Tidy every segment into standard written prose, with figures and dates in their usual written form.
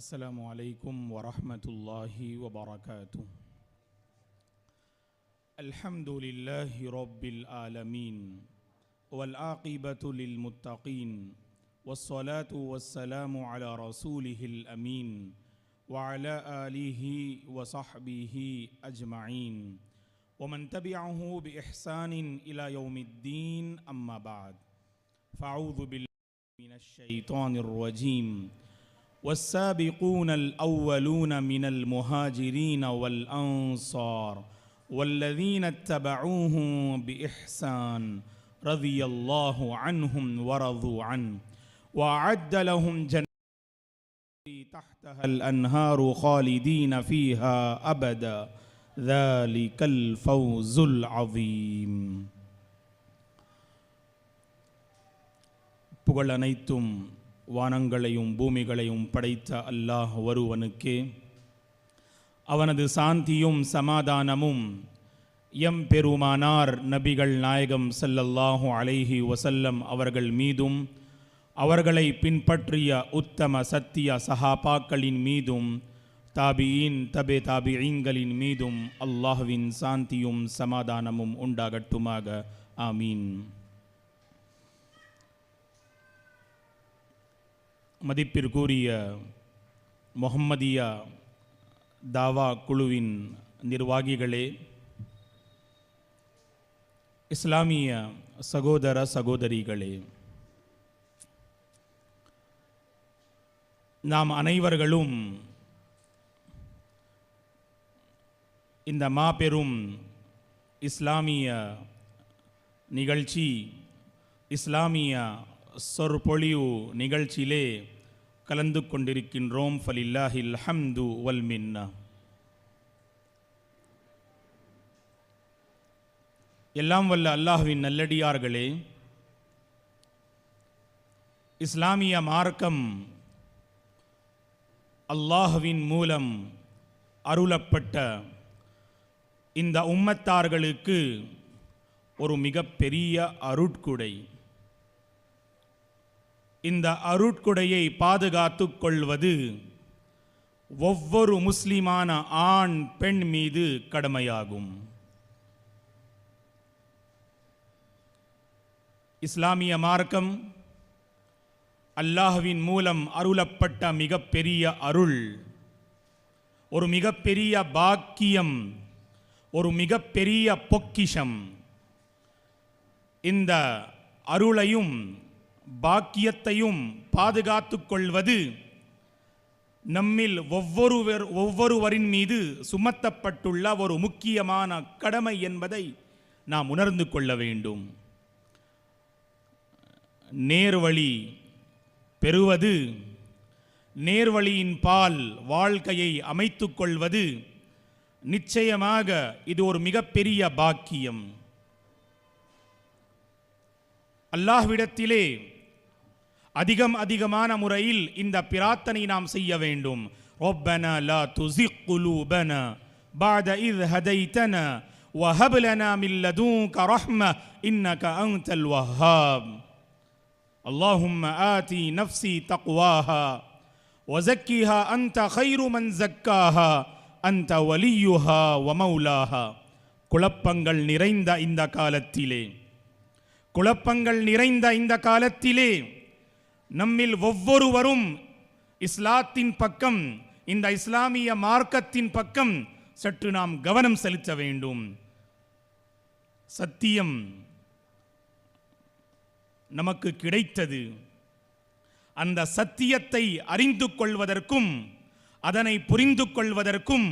السلام عليكم ورحمة الله وبركاته. الحمد لله رب العالمين والعاقبة للمتقين والصلاة والسلام على رسوله الأمين وعلى آله وصحبه أجمعين ومن تبعه بإحسان إلى يوم الدين. أما بعد، فأعوذ بالله من الشيطان الرجيم. والسابقون الأولون من المهاجرين والأنصار والذين اتبعوهم بإحسان رضي الله عنهم ورضوا عنه وأعد لهم جنات تحتها الأنهار خالدين فيها أبدا ذلك الفوز العظيم. புகழ் அனைத்தும் வானங்களையும் பூமிகளையும் படைத்த அல்லாஹ் ஒருவனுக்கே, அவனது சாந்தியும் சமாதானமும் எம் பெருமானார் நபிகள் நாயகம் ஸல்லல்லாஹு அலைஹி வஸல்லம் அவர்கள் மீதும் அவர்களை பின்பற்றிய உத்தம சத்திய சஹாபாக்களின் மீதும் தாபியின் தபே தாபிஈன்களின் மீதும் அல்லாஹ்வின் சாந்தியும் சமாதானமும் உண்டாகட்டுமாக. ஆமீன். மதிப்பிற்குரிய முஹம்மதியா தாவா குழுவின் நிர்வாகிகளே, இஸ்லாமிய சகோதர சகோதரிகளே, நாம் அனைவர்களும் இந்த மாபெரும் இஸ்லாமிய நிகழ்ச்சி, இஸ்லாமிய சொற்பொழிவு நிகழ்ச்சியிலே கலந்து கொண்டிருக்கின்றோம். ஃபலில்லாஹில் ஹம்து வல் மின்னா. எல்லாம் வல்ல அல்லாஹ்வின் நல்லடியார்களே, இஸ்லாமிய மார்க்கம் அல்லாஹ்வின் மூலம் அருளப்பட்ட இந்த உம்மத்தார்களுக்கு ஒரு மிகப்பெரிய அருட்கொடை. இந்த அருட்கொடையை பாதுகாத்து கொள்வது ஒவ்வொரு முஸ்லிமான ஆண் பெண் மீது கடமையாகும். இஸ்லாமிய மார்க்கம் அல்லாஹ்வின் மூலம் அருளப்பட்ட மிகப்பெரிய அருள், ஒரு மிகப்பெரிய பாக்கியம், ஒரு மிகப்பெரிய பொக்கிஷம். இந்த அருளையும் பாக்கியத்தையும் பாதுகாத்து கொள்வது நம்மில் ஒவ்வொருவரின் மீது சுமத்தப்பட்டுள்ள ஒரு முக்கியமான கடமை என்பதை நாம் உணர்ந்து கொள்ள வேண்டும். நேர்வழி பெறுவது, நேர்வழியின் பால் வாழ்க்கையை அமைத்து கொள்வது நிச்சயமாக இது ஒரு மிகப்பெரிய பாக்கியம். அல்லாஹ்விடத்திலே அதிகமான முறையில் இந்த பிரார்த்தனை நாம் செய்ய வேண்டும். ரப்பனா லா துஸிக் குலூபனா பஅத இஸ் ஹதைதனா வஹப் லனா மின் லதுன்க ரஹ்ம இன்னக அன்தல் வஹ்ஹாப். அல்லாஹும்ம ஆதி நஃப்ஸி தக்வாஹா வஸக்கிஹா அன்த கைரு மன் ஸக்காஹா அன்த வலியுஹா வ மௌலாஹா. குழப்பங்கள் நிறைந்த இந்த காலத்திலே நம்மில் ஒவ்வொருவரும் இஸ்லாத்தின் பக்கம், இந்த இஸ்லாமிய மார்க்கத்தின் பக்கம் சற்று நாம் கவனம் செலுத்த வேண்டும். சத்தியம் நமக்கு கிடைத்தது. அந்த சத்தியத்தை அறிந்து கொள்வதற்கும், அதனை புரிந்து கொள்வதற்கும்,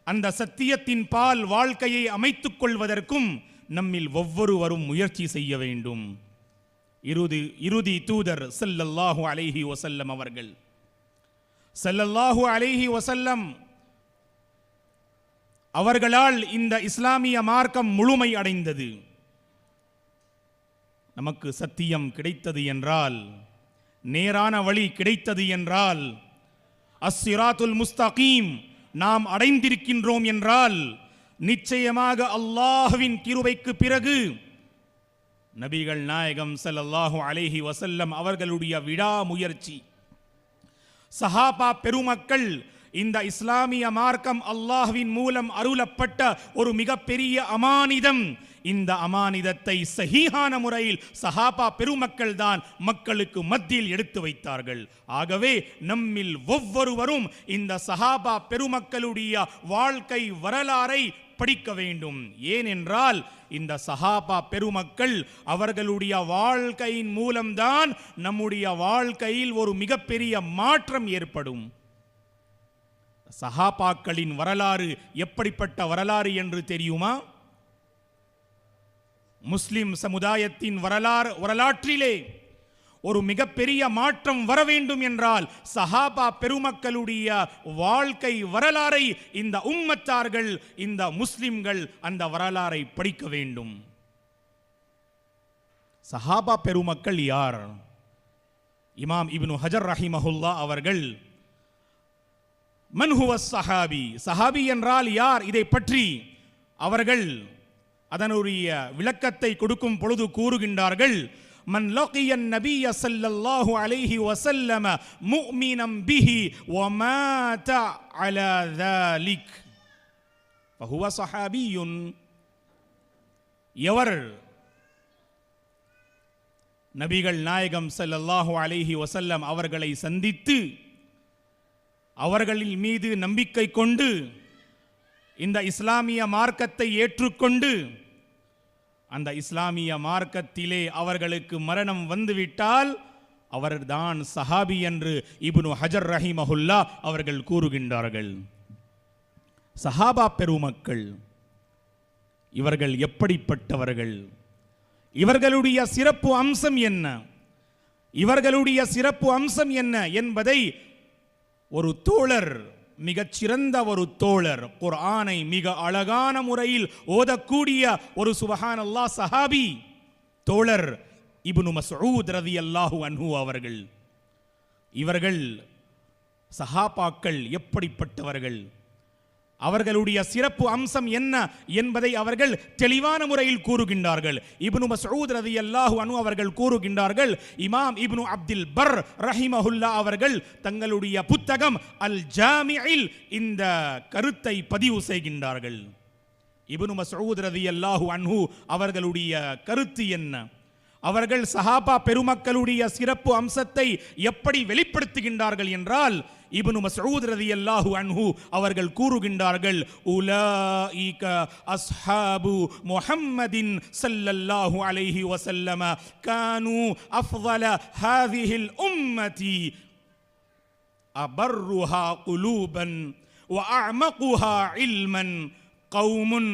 அந்த சத்தியத்தின் பால் வாழ்க்கையை அமைத்துக் கொள்வதற்கும் நம்மில் ஒவ்வொருவரும் முயற்சி செய்ய வேண்டும். இறுதி தூதர் ஸல்லல்லாஹு அலைஹி வஸல்லம் அவர்கள், ஸல்லல்லாஹு அலைஹி வஸல்லம் அவர்களால் இந்த இஸ்லாமிய மார்க்கம் முழுமை அடைந்தது. நமக்கு சத்தியம் கிடைத்தது என்றால், நேரான வழி கிடைத்தது என்றால், அஸ்ஸிராத்துல் முஸ்தகீம் நாம் அடைந்திருக்கின்றோம் என்றால், நிச்சயமாக அல்லாஹ்வின் கிருபைக்கு பிறகு நபிகள் நாயகம் ஸல்லல்லாஹு அலைஹி வஸல்லம் அவர்களுடைய விடாமுயற்சி, சஹாபா பெருமக்கள் இந்த இஸ்லாமிய மார்க்கம் அல்லாஹ்வின் மூலம் அருளப்பட்ட ஒரு மிகப்பெரிய அமானிதம். இந்த அமானிதத்தை சஹீஹான முறையில் சஹாபா பெருமக்கள் தான் மக்களுக்கு மத்தியில் எடுத்து வைத்தார்கள். ஆகவே நம்மில் ஒவ்வொருவரும் இந்த சஹாபா பெருமக்களுடைய வாழ்க்கை வரலாறை படிக்க வேண்டும். ஏனென்றால் இந்த சஹாபா பெருமக்கள் அவர்களுடைய வாழ்க்கையின் மூலம்தான் நம்முடைய வாழ்க்கையில் ஒரு மிகப்பெரிய மாற்றம் ஏற்படும். சஹாபாக்களின் வரலாறு எப்படிப்பட்ட வரலாறு என்று தெரியுமா? முஸ்லிம் சமுதாயத்தின் வரலாற்றிலே ஒரு மிகப்பெரிய மாற்றம் வர வேண்டும் என்றால் சஹாபா பெருமக்களுடைய வாழ்க்கை வரலாறை இந்த உம்மத்தார்கள், இந்த முஸ்லிம்கள் அந்த வரலாறை படிக்க வேண்டும். சஹாபா பெருமக்கள் யார்? இமாம் இப்னு ஹஜர் ரஹிமஹுல்லா அவர்கள் மன் ஹுவ ஸஹாபி, சஹாபி என்றால் யார், இதை பற்றி அவர்கள் அதனுடைய விளக்கத்தை கொடுக்கும் பொழுது கூறுகின்றார்கள், மன் லகியன் நபிய ஸல்லல்லாஹு அலைஹி வஸல்லம் முஃமினன் பிஹி வ மாத அலா ذلك ஃபஹுவ ஸஹாபியுன். எவர் நபிகள் நாயகம் ஸல்லல்லாஹு அலைஹி வஸல்லம் அவர்களை சந்தித்து அவர்களின் மீது நம்பிக்கை கொண்டு இந்த இஸ்லாமிய மார்க்கத்தை ஏற்றுக்கொண்டு அந்த இஸ்லாமிய மார்க்கத்திலே அவர்களுக்கு மரணம் வந்துவிட்டால் அவர்தான் சஹாபி என்று இப்னு ஹஜர் ரஹிமஹுல்லா அவர்கள் கூறுகின்றார்கள். சஹாபா பெருமக்கள் இவர்கள் எப்படிப்பட்டவர்கள்? இவர்களுடைய சிறப்பு அம்சம் என்ன? இவர்களுடைய சிறப்பு அம்சம் என்ன என்பதை ஒரு தோழர், மிகச்சிறந்த ஒரு தோழர், குர்ஆனை மிக அழகான முறையில் ஓதக்கூடிய ஒரு சுப்ஹானல்லாஹ் சஹாபி தோழர் இப்னு மஸ்ஊத் ரலியல்லாஹு அன்ஹு அவர்கள். இவர்கள் சஹாபாக்கள் எப்படிப்பட்டவர்கள், அவர்களுடைய சிறப்பு அம்சம் என்ன என்பதை அவர்கள் தெளிவான முறையில் கூறுகின்றார்கள். இப்னு மஸ்ஊத் ரலியல்லாஹு அன்ஹு அவர்கள் கூறுகின்றார்கள், இமாம் இப்னு அப்துல் பர் ரஹிமஹுல்லா அவர்கள் தங்களுடைய புத்தகம் அல் ஜாமிஇல் இந்த கருத்தை பதிவு செய்கின்றார்கள். இப்னு மஸ்ஊத் ரலியல்லாஹு அன்ஹு அவர்களுடைய கருத்து என்ன? அவர்கள் சஹாபா பெருமக்களுடைய சிறப்பு அம்சத்தை எப்படி வெளிப்படுத்துகின்றார்கள் என்றால், இப்னு மஸ்ஊத் ரலியல்லாஹு அன்ஹு அவர்கள் கூறுகின்றார்கள், உலாயிக அஸ்ஹாபு முஹம்மதின் ஸல்லல்லாஹு அலைஹி வஸல்லம் கானூ அஃதல ஹாதிஹில் உம்மதி அபர்ருஹா குலூபன் வ அஅமகுஹா இல்மன் கௌமுன்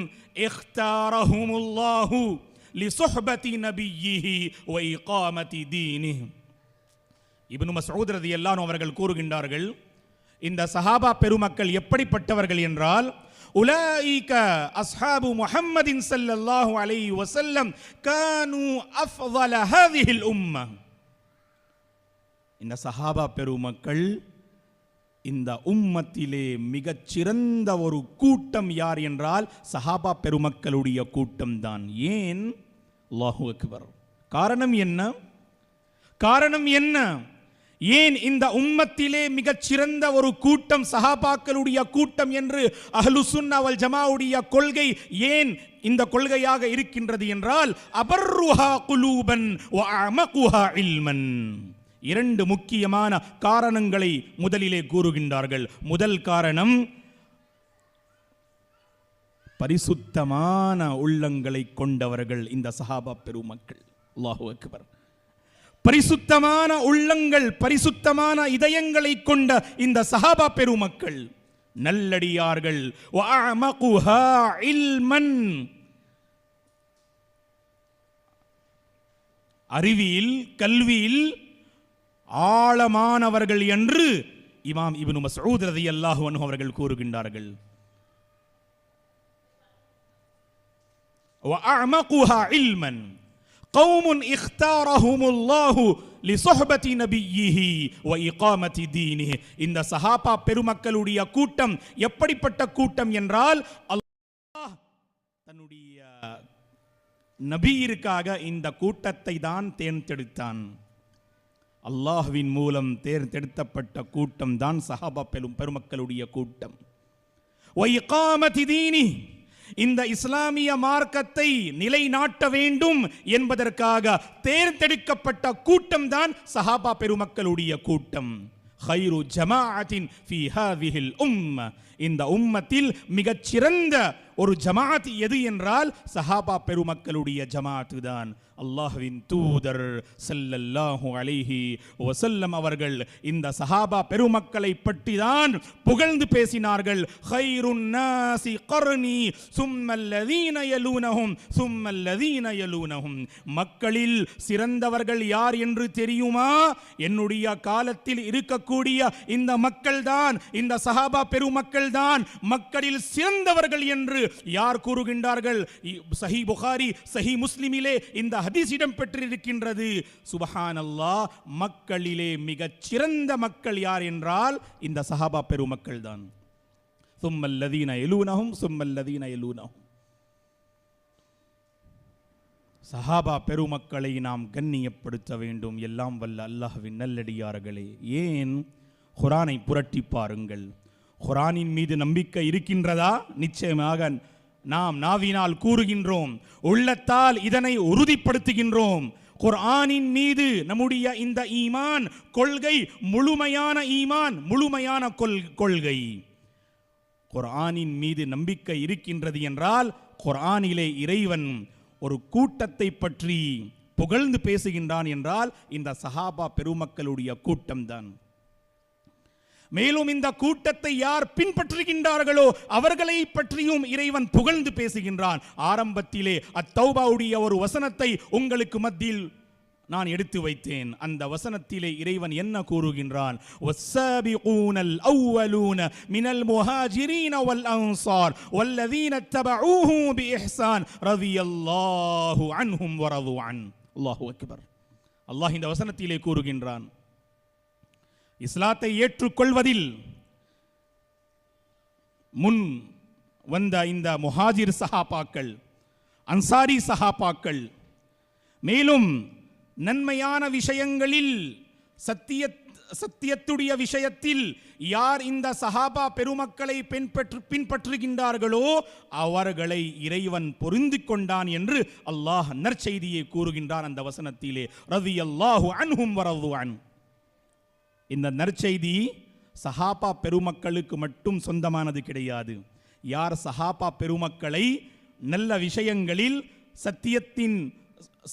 இக்தாரஹுமுல்லாஹு லிசுஹ்பதி நபியிஹி வ இகாமதி தீனிஹி. இப்னு மஸ்ஊத் ரலியல்லாஹு அன்ஹு அவர்கள் கூறுகின்றார்கள், இந்த சஹாபா பெருமக்கள் எப்படிப்பட்டவர்கள் என்றால், உலாயிக அஸ்ஹாபு முஹம்மதின் ஸல்லல்லாஹு அலைஹி வஸல்லம் கானூ அஃதல ஹாதிஹில் உம்ம. இந்த சஹாபா பெருமக்கள் இந்த உம்மத்திலே மிகச் சிறந்த ஒரு கூட்டம் யார் என்றால் சஹாபா பெருமக்களுடைய கூட்டம் தான். ஏன்? அல்லாஹு அக்பர். காரணம் என்ன? காரணம் என்ன? ஏன் இந்த உம்மத்திலே மிகச் சிறந்த ஒரு கூட்டம் சஹாபாக்களுடைய கூட்டம் என்று அஹ்லு சுன்னா வல் ஜமாவுடைய கொள்கை ஏன் இந்த கொள்கையாக இருக்கின்றது என்றால், அபர்ருஹா குலூபன் வ அஅமகுஹா இல்மன். இரண்டு முக்கியமான காரணங்களை முதலிலே கூறுகின்றார்கள். முதல் காரணம், பரிசுத்தமான உள்ளங்களை கொண்டவர்கள் இந்த சஹாபா பெருமக்கள். அல்லாஹு அக்பர். பரிசுத்தமான உள்ளங்கள், பரிசுத்தமான இதயங்களை கொண்ட இந்த சஹாபா பெருமக்கள் நல்லடியார்கள். வஅமகுஹா இல்மன், அறிவியில் கல்வியில் ஆழமானவர்கள் என்று இமாம் இப்னு மஸ்ஊத் ரலியல்லாஹு அன்ஹு அவர்கள் கூறுகின்றார்கள். வஅமகுஹா இல்மன் கௌமுன் இக்தாரஹுமுல்லாஹு லிசுஹ்பதி நபியிஹி வ இகாமதி தீனிஹி. இந்த சஹாபா பெருமக்களுடைய கூட்டம் எப்படிப்பட்ட கூட்டம் என்றால், அல்லாஹ் தன்னுடைய நபியிற்காக இந்த கூட்டத்தை தான் தேர்ந்தெடுத்தான். அல்லாஹ்வின் மூலம் தேர்ந்தெடுக்கப்பட்ட கூட்டம் தான் சஹாபா பெருமக்களுடைய கூட்டம். வஇகாமத்தி தீனி, இந்த இஸ்லாமிய மார்க்கத்தை நிலைநாட்ட வேண்டும் என்பதற்காக தேர்ந்தெடுக்கப்பட்ட கூட்டம் தான் சஹாபா பெருமக்களுடைய கூட்டம். ஹைரு ஜமாஅத்தின் ஃபீ ஹாதிஹில் உம்ம, இந்த உம்மத்தில் மிகச்சிறந்த ஒரு ஜமாஅத் எது என்றால் சஹாபா பெருமக்களுடைய ஜமாஅத்து தான். அல்லாஹ்வின் தூதர் ஸல்லல்லாஹு அலைஹி வஸல்லம் அவர்கள் இந்த சஹாபா பெருமக்களை பற்றி தான் புகழ்ந்து பேசினார்கள். ஹைருன் நாசி கர்னி சும்மல்லதீன யலூனஹும் சும்மல்லதீன யலூனஹும், மக்களில் சிறந்தவர்கள் யார் என்று தெரியுமா? என்னுடைய காலத்தில் இருக்கக்கூடிய இந்த மக்கள் தான், இந்த சஹாபா பெருமக்கள் தான் மக்களில் சிறந்தவர்கள் என்று யார் கூறுகின்றார்கள்? சஹீஹ் புகாரி சஹீஹ் முஸ்லிமிலே இந்த ஹதீஸ் இடம் பெற்றிருக்கின்றது. சுப்ஹானல்லாஹ், மக்களிலே மிகச் சிறந்த மக்கள் யார் என்றால் இந்த சஹாபா பெருமக்கள் தான். சும்மல்லதீன யலூனஹும் சும்மல்லதீன யலூனஹும். சஹாபா பெருமக்களை நாம் கண்ணியப்படுத்த வேண்டும். எல்லாம் வல்ல அல்லாஹ்வின் நல்லடியார்களே, ஏன் குர்ஆனை புரட்டி பாருங்கள். குர்ஆனின் மீது நம்பிக்கை இருக்கின்றதா? நிச்சயமாக நாம் நாவினால் கூறுகின்றோம், உள்ளத்தால் இதனை உறுதிப்படுத்துகின்றோம். குர்ஆனின் மீது நம்முடைய இந்த ஈமான் கொள்கை முழுமையான ஈமான், முழுமையான கொள்கை. குர்ஆனின் மீது நம்பிக்கை இருக்கின்றது என்றால் குர்ஆனிலே இறைவன் ஒரு கூட்டத்தை பற்றி புகழ்ந்து பேசுகின்றான் என்றால் இந்த சஹாபா பெருமக்களுடைய கூட்டம்தான். மேலும் இந்த கூட்டத்தை யார் பின்பற்றுகின்றார்களோ அவர்களை பற்றியும் இறைவன் புகழ்ந்து பேசுகின்றான். ஆரம்பத்திலே அத்தௌபாவுடைய ஒரு வசனத்தை உங்களுக்கு மத்தியில் நான் எடுத்து வைத்தேன். அந்த வசனத்திலே இறைவன் என்ன கூறுகின்றான்? வஸ்ஸாபிகூனல் அவ்வலூன மினல் முஹாஜிரீன வல் அன்சார் வல்லதீன தபஊஹு பிஇஹ்சான் ரலியல்லாஹு அன்ஹும் வரது அன். அல்லாஹு அக்பர். அல்லாஹ் இந்த வசனத்திலே கூறுகின்றான், இஸ்லாத்தை ஏற்றுக்கொள்வதில் முன் வந்த இந்த முஹாஜிர் சஹாபாக்கள், அன்சாரி சஹாபாக்கள், மேலும் நன்மையான விஷயங்களில் சத்தியத்துடைய விஷயத்தில் யார் இந்த சஹாபா பெருமக்களை பின்பற்றுகின்றார்களோ அவர்களை இறைவன் பொருந்தி கொண்டான் என்று அல்லாஹ் நற்செய்தியை கூறுகின்றான் அந்த வசனத்திலே. ரலியல்லாஹு அன்ஹும் வரது அன். இந்த நற்செய்தி சஹாபா பெருமக்களுக்கு மட்டும் சொந்தமானது கிடையாது. யார் சஹாபா பெருமக்களை நல்ல விஷயங்களில்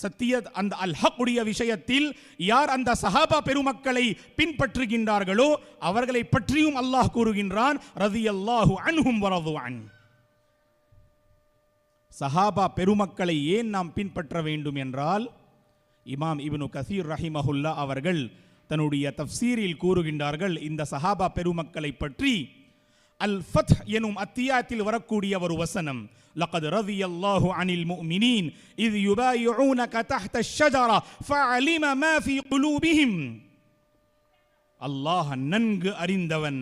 சத்திய அந்த அல் ஹக்குடைய விஷயத்தில் யார் அந்த சஹாபா பெருமக்களை பின்பற்றுகின்றார்களோ அவர்களை பற்றியும் அல்லாஹ் கூறுகின்றான், ரலியல்லாஹு அன்ஹும் வரது அன். சஹாபா பெருமக்களை ஏன் நாம் பின்பற்ற வேண்டும் என்றால், இமாம் இப்னு கஸீர் ரஹிமஹுல்லா அவர்கள் தன்னுடைய தஃப்சீரில் கூறுகின்றார்கள், இந்த சஹாபா பெருமக்களை பற்றி அல் ஃபத்ஹ் எனும் அத்தியாயத்தில் வரக்கூடிய ஒரு வசனம், லகத் ரலியல்லாஹு அனில் முஃமினீன் இத் யுபாயிஊனக தஹ்த அஷ்-ஷஜரா ஃபஅலிம மா ஃபீ குலூபிஹிம். அல்லாஹ் நன்கு அறிந்தவன்,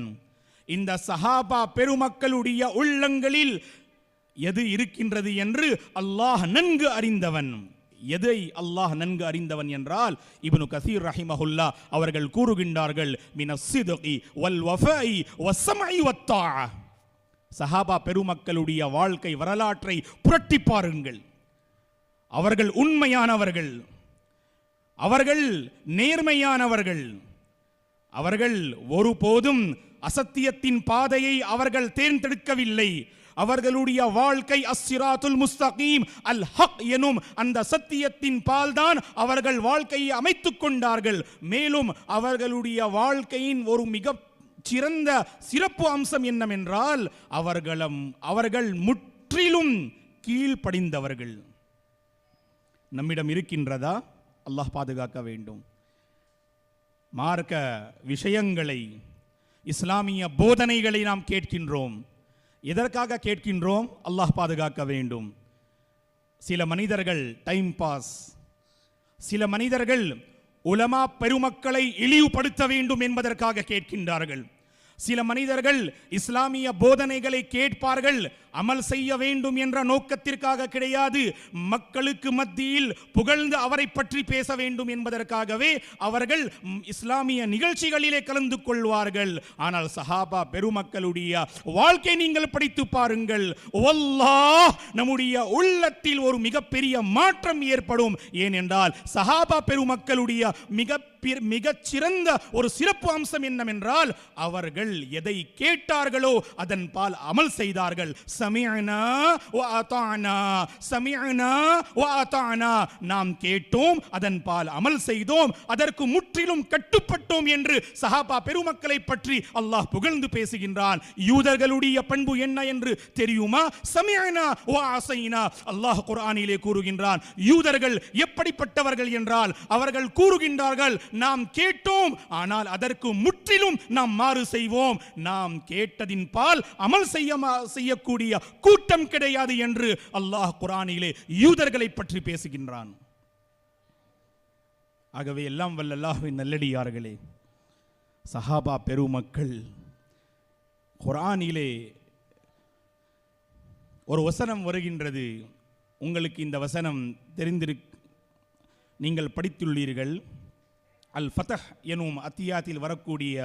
இந்த சஹாபா பெருமக்களுடைய உள்ளங்களில் எது இருக்கின்றது என்று அல்லாஹ் நன்கு அறிந்தவன். எதை அல்லாஹ் நன்கு அறிந்தவன் என்றால், இப்னு கஸீர் ரஹிமஹுல்லா அவர்கள் கூறுகின்றார்கள், மினஸ் ஸித்கி வல் வஃபாஇ வஸ்ஸம்இ வத்தாஅ. சஹாபா பெருமக்களுடைய வாழ்க்கை வரலாற்றை புரட்டி பாருங்கள். அவர்கள் உண்மையானவர்கள், அவர்கள் நேர்மையானவர்கள், அவர்கள் ஒருபோதும் அசத்தியத்தின் பாதையை அவர்கள் தேர்ந்தெடுக்கவில்லை. அவர்களுடைய வாழ்க்கை அஸ்ஸிராத்துல் முஸ்தகீம் அல் ஹக் எனும் அந்த சத்தியத்தின் பால்தான் அவர்கள் வாழ்க்கையை அமைத்துக் கொண்டார்கள். மேலும் அவர்களுடைய வாழ்க்கையின் ஒரு மிக சிறந்த சிறப்பு அம்சம் என்னவென்றால் அவர்கள் முற்றிலும் கீழ்ப்படிந்தவர்கள். நம்மிடம் இருக்கின்றதா? அல்லாஹ் பாதுகாக்க வேண்டும். மார்க்க விஷயங்களை, இஸ்லாமிய போதனைகளை நாம் கேட்கின்றோம். எதற்காக கேட்கின்றோம்? அல்லாஹ் பாதுகாக்க வேண்டும். சில மனிதர்கள் டைம் பாஸ், சில மனிதர்கள் உலமா பெருமக்களை இழிவுபடுத்த வேண்டும் என்பதற்காக கேட்கின்றார்கள். சில மனிதர்கள் இஸ்லாமிய போதனைகளை கேட்பார்கள், அமல் செய்ய வேண்டும் என்ற நோக்கத்திற்காக கிடையாது, மக்களுக்கு மத்தியில் புகழ்ந்து அவரை பற்றி பேச வேண்டும் என்பதற்காகவே அவர்கள் இஸ்லாமிய நிகழ்ச்சிகளிலே கலந்து கொள்வார்கள். ஆனால் சஹாபா பெருமக்களுடைய வாழ்க்கை நீங்கள் படித்து பாருங்கள், வல்லாஹ் நம்முடைய உள்ளத்தில் ஒரு மிகப்பெரிய மாற்றம் ஏற்படும். ஏனென்றால் சஹாபா பெருமக்களுடைய மிகச் சிறந்த ஒரு சிறப்பு அம்சம் என்னவென்றால், அவர்கள் எதை கேட்டார்களோ அதன் பால் அமல் செய்தார்கள். சமிஅனா வ அதானா, சமிஅனா வ அதானா, நாம் கேட்டோம், அதன் பால் அமல் செய்தோம், அதற்கு முற்றிலும் கட்டுப்பட்டோம் என்று சஹாபா பெருமக்களை பற்றி அல்லாஹ் புகழ்ந்து பேசுகின்றான். யூதர்களுடைய பண்பு என்ன என்று தெரியுமா? சமிஅனா வ அஸைனா. அல்லாஹ் குர்ஆனிலே கூறுகின்றான், யூதர்கள் எப்படிப்பட்டவர்கள் என்றால், அவர்கள் கூறுகின்றார்கள், நாம் கேட்டோம், ஆனால் அதற்கு முற்றிலும் நாம் மாறு செய்வோம். நாம் கேட்டதின் பால் அமல் செய்யக்கூடிய கூட்டம் கிடையாது என்று அல்லாஹ் குர்ஆனிலே யூதர்களை பற்றி பேசுகின்றான். ஆகவே எல்லாம் வல்ல அல்லாஹ்வின் நல்லடியார்களே, சஹாபா பெருமக்கள் குர்ஆனிலே ஒரு வசனம் வருகின்றது. உங்களுக்கு இந்த வசனம் நீங்கள் படித்துள்ளீர்கள். அல் ஃபத்ஹ் எனும் அத்தியாயத்தில் வரக்கூடிய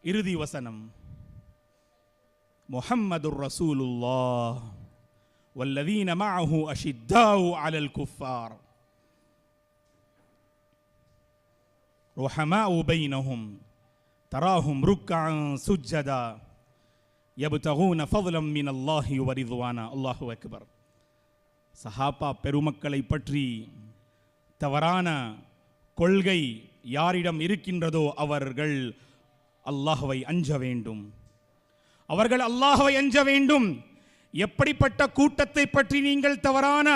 இறுதி வசனம், முஹம்மதுர் ரசூலுல்லாஹ் வல்லதீன மஅஹு அஷித்தாஉ அலல் குஃபார் ருஹமாஉ பைனஹும் தராஹும் ருக்கஅன் சுஜ்ஜதா யப்தகூன ஃபضلا மினல்லாஹி வ ரிضவானா. அல்லாஹு அக்பர். சஹாபா பெருமக்களை பற்றி தவறான கொள்கை யாரிடம் இருக்கின்றதோ அவர்கள் அல்லாஹ்வை அஞ்ச வேண்டும். அவர்கள் அல்லாஹ்வை அஞ்ச வேண்டும். எப்படிப்பட்ட கூட்டத்தை பற்றி நீங்கள் தவறான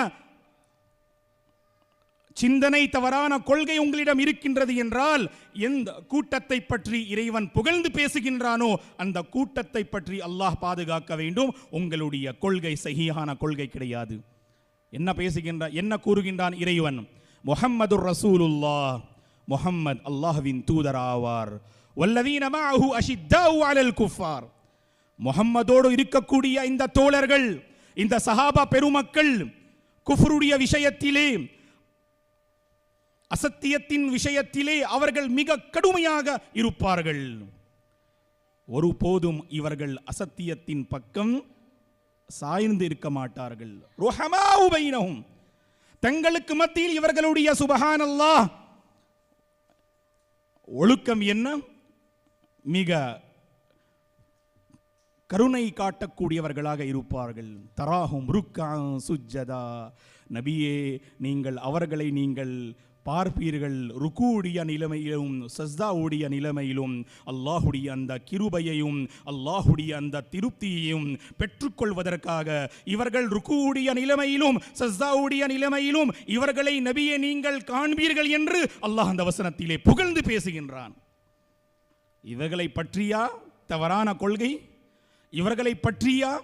சிந்தனை, தவறான கொள்கை உங்களிடம் இருக்கின்றது என்றால், எந்த கூட்டத்தை பற்றி இறைவன் புகழ்ந்து பேசுகின்றானோ அந்த கூட்டத்தை பற்றி அல்லாஹ் பாதுகாக்க வேண்டும். உங்களுடைய கொள்கை சஹீஹான கொள்கை கிடையாது. என்ன கூறுகின்றான் இறைவன்? முஹம்மதுர் ரசூலுல்லாஹ், முஹம்மத் அல்லாஹ்வின் தூதராவார். வல்லதீன மஅஹு அஷித்தாஉ அலல் குஃபார், முஹம்மதோடு இருக்கக்கூடிய இந்த தோழர்கள், இந்த சஹாபா பெருமக்கள் குஃப்ருடைய விஷயத்திலே, அசத்தியத்தின் விஷயத்திலே அவர்கள் மிக கடுமையாக இருப்பார்கள். ஒருபோதும் இவர்கள் அசத்தியத்தின் பக்கம் சாய்ந்து இருக்க மாட்டார்கள். ருஹமாஉ பைனஹும், தங்களுக்கு மத்தியில் இவர்களுடைய சுபஹானல்லாஹ் ஒழுக்கம் என்ன? மிக கருணை காட்டக்கூடியவர்களாக இருப்பார்கள். தராஹும் ருக்கஅன் சுஜ்ஜதா. நபியே, நீங்கள் அவர்களை பார்ப்பீர்கள் ருக்கூடைய நிலைமையிலும் சஜ்தாவுடைய நிலைமையிலும் அல்லாஹுடைய அந்த கிருபையையும் அல்லாஹுடைய அந்த திருப்தியையும் பெற்றுக்கொள்வதற்காக இவர்கள் ருக்கூடைய நிலைமையிலும் சஜ்தாவுடைய நிலைமையிலும் இவர்களை நபியே நீங்கள் காண்பீர்கள் என்று அல்லாஹ் அந்த வசனத்திலே புகழ்ந்து பேசுகின்றான். இவர்களை பற்றியா தவறான கொள்கை? இவர்களை பற்றியா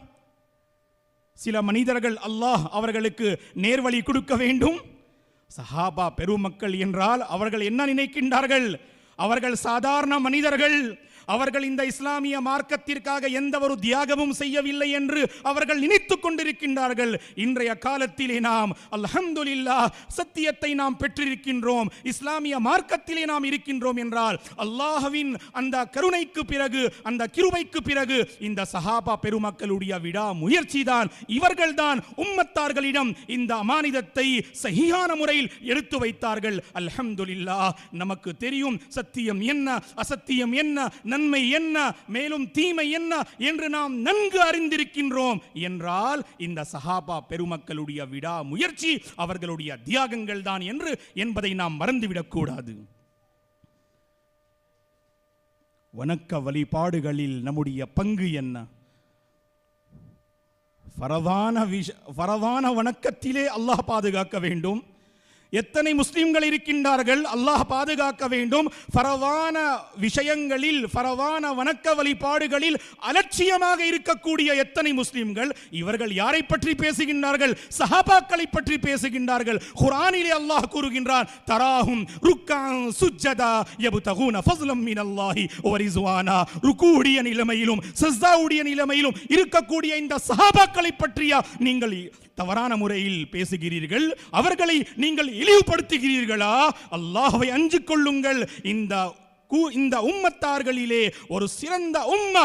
சில மனிதர்கள் அல்லாஹ் அவர்களுக்கு நேர்வழி கொடுக்க வேண்டும்? சஹாபா பெருமக்கள் என்றால் அவர்கள் என்ன நினைக்கின்றார்கள்? அவர்கள் சாதாரண மனிதர்கள். அவர்கள் இந்த இஸ்லாமிய மார்க்கத்திற்காக எந்த ஒரு தியாகமும் செய்யவில்லை என்று அவர்கள் நினைத்துக் கொண்டிருக்கின்றார்கள். இன்றைய காலத்திலே நாம் அல்ஹம்துலில்லாஹ் சத்தியத்தை நாம் பெற்றிருக்கின்றோம், இஸ்லாமிய மார்க்கத்திலே நாம் இருக்கின்றோம் என்றால் அல்லாஹ்வின் அந்த கருணைக்கு பிறகு, அந்த கிருபைக்கு பிறகு இந்த சஹாபா பெருமக்களுடைய விடா முயற்சிதான். இவர்கள்தான் உம்மத்தார்களிடம் இந்த அமானிதத்தை சஹீஹான முறையில் எடுத்து வைத்தார்கள். அல்ஹம்துலில்லாஹ். நமக்கு தெரியும் சத்தியம் என்ன, அசத்தியம் என்ன, நன்மை என்ன, மேலும் தீமை என்ன என்று நாம் நன்கு அறிந்திருக்கின்றோம் என்றால் இந்த சஹாபா பெருமக்களுடைய விடா முயற்சி, அவர்களுடைய தியாகங்கள் தான் என்பதை நாம் மறந்துவிடக் கூடாது. வணக்க வழிபாடுகளில் நம்முடைய பங்கு என்ன? ஃபரதான வணக்கத்திலே அல்லாஹ் பாதுகாக்க வேண்டும். எத்தனை முஸ்லிம்கள் இருக்கின்றார்கள், அல்லாஹ் பாதுகாக்க வேண்டும், ஃபரவான விஷயங்களில் ஃபரவான வணக்க வழிபாடுகளில் அலட்சியமாக இருக்கக்கூடிய எத்தனை முஸ்லிம்கள். இவர்கள் யாரை பற்றி பேசுகின்றார்கள்? சஹாபாக்களை பற்றி பேசுகின்றார்கள். குர்ஆனிலே அல்லாஹ் கூறுகின்றான், தராஹும் ருக்கான் சுஜ்ஜதா யப்தகூன ஃபஸ்லம் மினல்லாஹி வ ரிஸ்வானா. ருகூடைய நிலைமையிலும் சஜ்தாவுடைய நிலைமையிலும் இருக்கக்கூடிய இந்த சஹாபாக்களை பற்றியா நீங்கள் தவறான முறையில் பேசுகிறீர்கள்? அவர்களை நீங்கள் இழிவுபடுத்துகிறீர்களா? அல்லாஹ்வை அஞ்சிக் கொள்ளுங்கள். இந்த உம்மத்தார்களிலே ஒரு சிறந்த உம்ம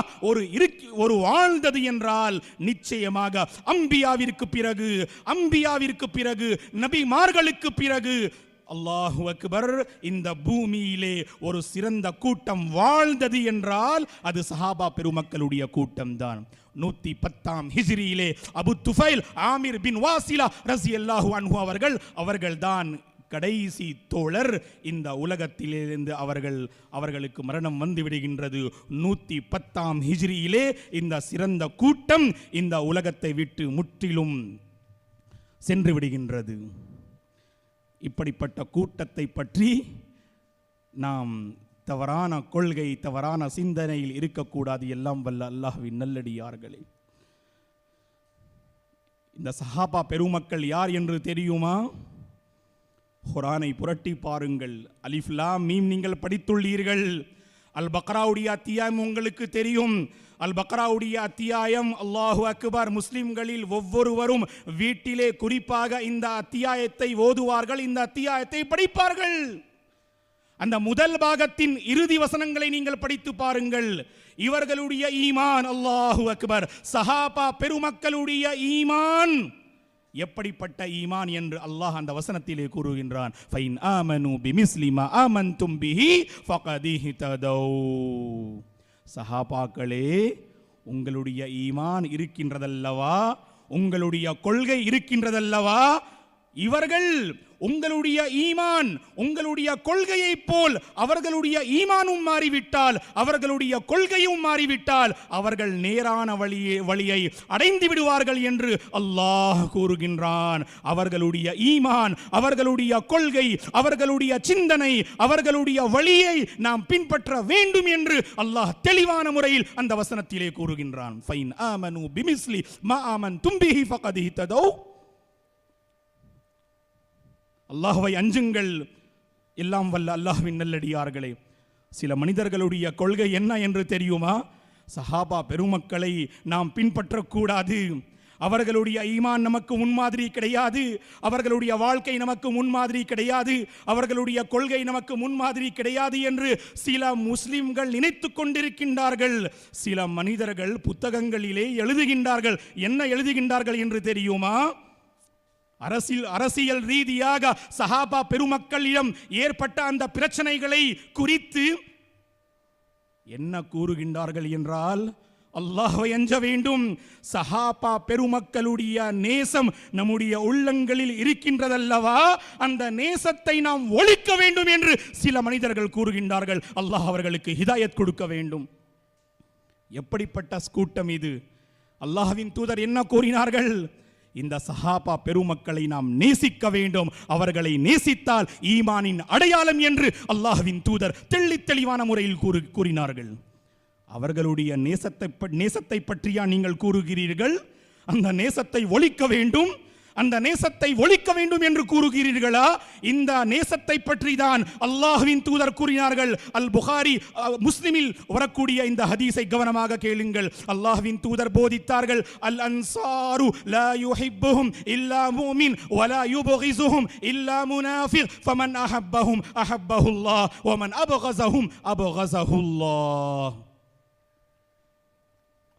ஒரு வாழ்ந்தது என்றால் நிச்சயமாக அம்பியாவிற்கு பிறகு நபிமார்களுக்கு பிறகு அல்லாஹு அக்பர், இந்த பூமியிலே ஒரு சிறந்த கூட்டம் வாழ்ந்தது என்றால் அது சஹாபா பெருமக்களுடைய கூட்டம் தான். 110ஆம் ஹிஜ்ரியிலே அபு துஃபைல் ஆமிர் பின் வாசிலா ரஸியல்லாஹு அன்ஹு அவர்கள்தான் கடைசி தோழர். இந்த உலகத்திலிருந்து அவர்களுக்கு மரணம் வந்து விடுகின்றது. 110ஆம் ஹிஜ்ரியிலே இந்த சிறந்த கூட்டம் இந்த உலகத்தை விட்டு முற்றிலும் சென்று விடுகின்றது. இப்படிப்பட்ட கூட்டத்தை பற்றி நாம் தவறான கொள்கை, தவறான சிந்தனையில் இருக்கக்கூடாது. எல்லாம் வல்ல அல்லாஹ்வின் நல்லடியார்களே, இந்த சஹாபா பெருமக்கள் யார் என்று தெரியுமா? குர்ஆனை புரட்டி பாருங்கள். அலிஃப் லாம் மீம் நீங்கள் படித்துள்ளீர்கள். அல் பக்ராவுடைய அத்தியாயம் உங்களுக்கு தெரியும். அல் பக்ராவுடைய அத்தியாயம், அல்லாஹு அக்பர், முஸ்லிம்களில் ஒவ்வொருவரும் வீட்டிலே குறிப்பாக இந்த அத்தியாயத்தை ஓதுவார்கள், இந்த அத்தியாயத்தை படிப்பார்கள். அந்த முதல் பாகத்தின் இறுதி வசனங்களை நீங்கள் படித்து பாருங்கள். இவர்களுடைய ஈமான், அல்லாஹு அக்பர், சஹாபா பெருமக்களுடைய ஈமான் எப்படிப்பட்ட ஈமான் என்று அல்லாஹ் அந்த வசனத்திலே கூறுகின்றான். ஃபைன் ஆமனு பிமிஸ்லி மா ஆமன்தும் பிஹி ஃபகத் இஹ்ததௌ. சஹாபாக்களே, உங்களுடைய ஈமான் இருக்கின்றதல்லவா, உங்களுடைய கொள்கை இருக்கின்றதல்லவா, இவர்கள் உங்களுடைய ஈமான் உங்களுடைய கொள்கையை போல் அவர்களுடைய ஈமானும் மாறிவிட்டால், அவர்களுடைய கொள்கையும் மாறிவிட்டால் அவர்கள் நேரான வழியை அடைந்து விடுவார்கள் என்று அல்லாஹ் கூறுகின்றான். அவர்களுடைய ஈமான், அவர்களுடைய கொள்கை, அவர்களுடைய சிந்தனை, அவர்களுடைய வழியை நாம் பின்பற்ற வேண்டும் என்று அல்லாஹ் தெளிவான முறையில் அந்த வசனத்திலே கூறுகின்றான். ஃபைன் ஆமனு பிமிஸ்லி மா ஆமன்தும் பிஹி ஃபகத் இஹ்ததௌ. அல்லாஹ்வை அஞ்சுங்கள். எல்லாம் வல்ல அல்லாஹ்வின் நல்லடியார்களே, சில மனிதர்களுடைய கொள்கை என்ன என்று தெரியுமா? சஹாபா பெருமக்களை நாம் பின்பற்றக்கூடாது, அவர்களுடைய ஈமான் நமக்கு முன்மாதிரி கிடையாது, அவர்களுடைய வாழ்க்கை நமக்கு முன்மாதிரி கிடையாது, அவர்களுடைய கொள்கை நமக்கு முன்மாதிரி கிடையாது என்று சில முஸ்லிம்கள் நினைத்து கொண்டிருக்கின்றார்கள். சில மனிதர்கள் புத்தகங்களிலே எழுதுகின்றார்கள். என்ன எழுதுகின்றார்கள் என்று தெரியுமா? அரசியல் ரீதியாக சஹாபா பெருமக்களிடம் ஏற்பட்ட அந்த பிரச்சனைகளை குறித்து என்ன கூறுகின்றார்கள் என்றால், அல்லாஹ்வை அஞ்ச வேண்டும், சஹாபா பெருமக்களுடைய நேசம் நம்முடைய உள்ளங்களில் இருக்கின்றதல்லவா, அந்த நேசத்தை நாம் ஒழிக்க வேண்டும் என்று சில மனிதர்கள் கூறுகின்றார்கள். அல்லாஹ் அவர்களுக்கு ஹிதாயத் கொடுக்க வேண்டும். எப்படிப்பட்ட கூட்டம் இது? அல்லாஹ்வின் தூதர் என்ன கூறினார்கள்? இந்த சஹாபா பெருமக்களை நாம் நேசிக்க வேண்டும், அவர்களை நேசித்தால் ஈமானின் அடையாளம் என்று அல்லாஹ்வின் தூதர் தெளிவான முறையில் கூறினார்கள். அவர்களுடைய நேசத்தை பற்றியா நீங்கள் கூறுகிறீர்கள்? அந்த நேசத்தை ஒழிக்க வேண்டும், அந்த நேசத்தை ஒழிக்க வேண்டும் என்று கூறுகிறீர்களா? இந்த நேசத்தை பற்றி தான் அல்லாஹ்வின் தூதர் கூறினார்கள். அல் புகாரி முஸ்லிமில் வரக்கூடிய இந்த ஹதீஸை கவனமாக கேளுங்கள். அல்லாஹ்வின் தூதர் போதித்தார்கள், அல் அன்சாரு லா யுஹிப்புஹும் இல்லா முஃமின் வலா யுபகிஸுஹும் இல்லா முனாஃபிக் ஃபமன் அஹப்பஹும் அஹப்பஹுல்லாஹ் வமன் அபகஸஹும் அபகஸஹுல்லாஹ்.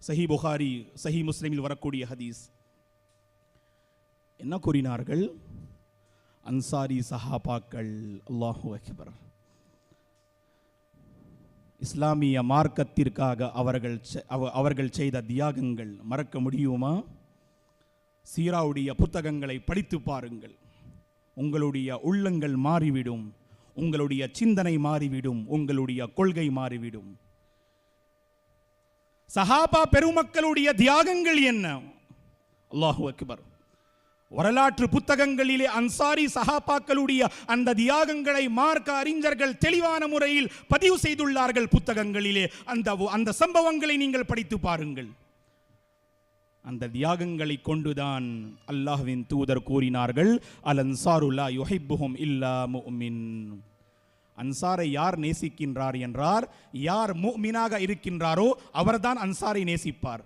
சஹீஹ் புகாரி, சஹீஹ் முஸ்லிமில் வரக்கூடிய ஹதீஸ். என்ன கூறினார்கள்? அன்சாரி சஹாபாக்கள், அல்லாஹு அக்பர், இஸ்லாமிய மார்க்கத்திற்காக அவர்கள் செய்த தியாகங்கள் மறக்க முடியுமா? சீராவுடைய புத்தகங்களை படித்து பாருங்கள். உங்களுடைய உள்ளங்கள் மாறிவிடும், உங்களுடைய சிந்தனை மாறிவிடும், உங்களுடைய கொள்கை மாறிவிடும். சஹாபா பெருமக்களுடைய தியாகங்கள் என்ன? அல்லாஹு அக்பர். வரலாற்று புத்தகங்களிலே அன்சாரி சஹாபாக்களுடைய அந்த தியாகங்களை மார்க்க அறிஞர்கள் தெளிவான முறையில் பதிவு செய்துள்ளார்கள். புத்தகங்களிலே அந்த சம்பவங்களை நீங்கள் படித்து பாருங்கள். அந்த தியாகங்களை கொண்டுதான் அல்லாஹ்வின் தூதர் கூறினார்கள், அல் அன்சாரு லா யுஹிப்புஹும் இல்லா முஃமின். அன்சாரை யார் நேசிக்கின்றார் என்றார், யார் முஃமினாக இருக்கின்றாரோ அவர்தான் அன்சாரை நேசிப்பார்.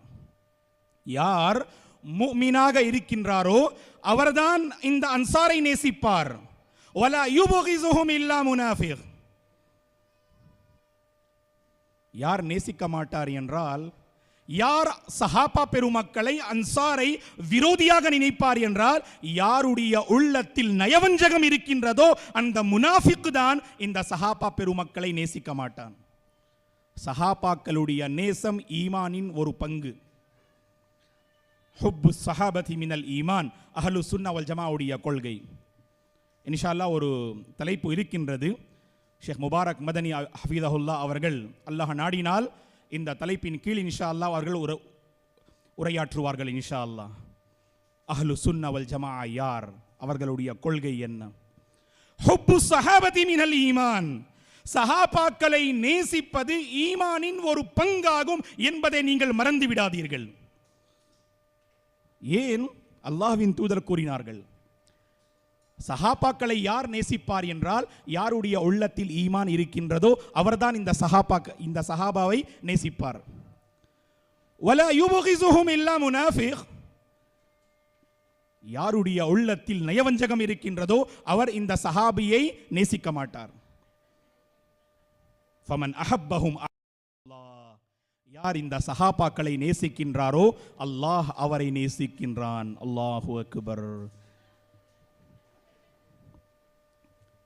யார் முஃமினாக இருக்கின்றாரோ அவர்தான் இந்த அன்சாரை நேசிப்பார். வலா யுபகிஸுஹும் இல்லா முனாஃபிக். யார் நேசிக்க மாட்டார் என்றால், யார் சஹாபா பெருமக்களை அன்சாரை விரோதியாக நினைப்பார் என்றால், யாருடைய உள்ளத்தில் நயவஞ்சகம் இருக்கின்றதோ அந்த முனாஃபிக் தான் இந்த சஹாபா பெருமக்களை நேசிக்க மாட்டான். சஹாபாக்களுடைய நேசம் ஈமானின் ஒரு பங்கு. ஹுப்பு ஸஹாபதி மினல் ஈமான், அஹ்லு சுன்னா வல் ஜமாவுடைய கொள்கை. இன்ஷா அல்லாஹ் ஒரு தலைப்பு இருக்கின்றது. ஷேக் முபாரக் மதனி ஹஃபீதஹுல்லாஹ் அவர்கள் அல்லாஹ் நாடினால் இந்த தலைப்பின் கீழ் இன்ஷா அல்லாஹ் அவர்கள் உரையாற்றுவார்கள். இன்ஷா அல்லாஹ் அஹ்லு சுன்னா வல் ஜமா யார், அவர்களுடைய கொள்கை என்ன. ஹுப்பு ஸஹாபதி மினல் ஈமான், சஹாபாக்களை நேசிப்பது ஈமானின் ஒரு பங்காகும் என்பதை நீங்கள் மறந்து விடாதீர்கள். ஏன் அல்லாஹ்வின் தூதர் கூறினார்கள், சஹாபாக்களை யார் நேசிப்பார் என்றால், யாருடைய உள்ளத்தில் ஈமான் இருக்கின்றதோ அவர்தான் இந்த சஹாபாவை நேசிப்பார். வலா யுபகிஸுஹும் இல்லா முனாஃபிக். யாருடைய உள்ளத்தில் நயவஞ்சகம் இருக்கின்றதோ அவர் இந்த சஹாபியை நேசிக்க மாட்டார். ஃபமன் அஹப்பஹும், யார் இந்த சஹாபாக்களை நேசிக்கின்றாரோ அல்லாஹ் அவரை நேசிக்கின்றான். அல்லாஹு அக்பர்.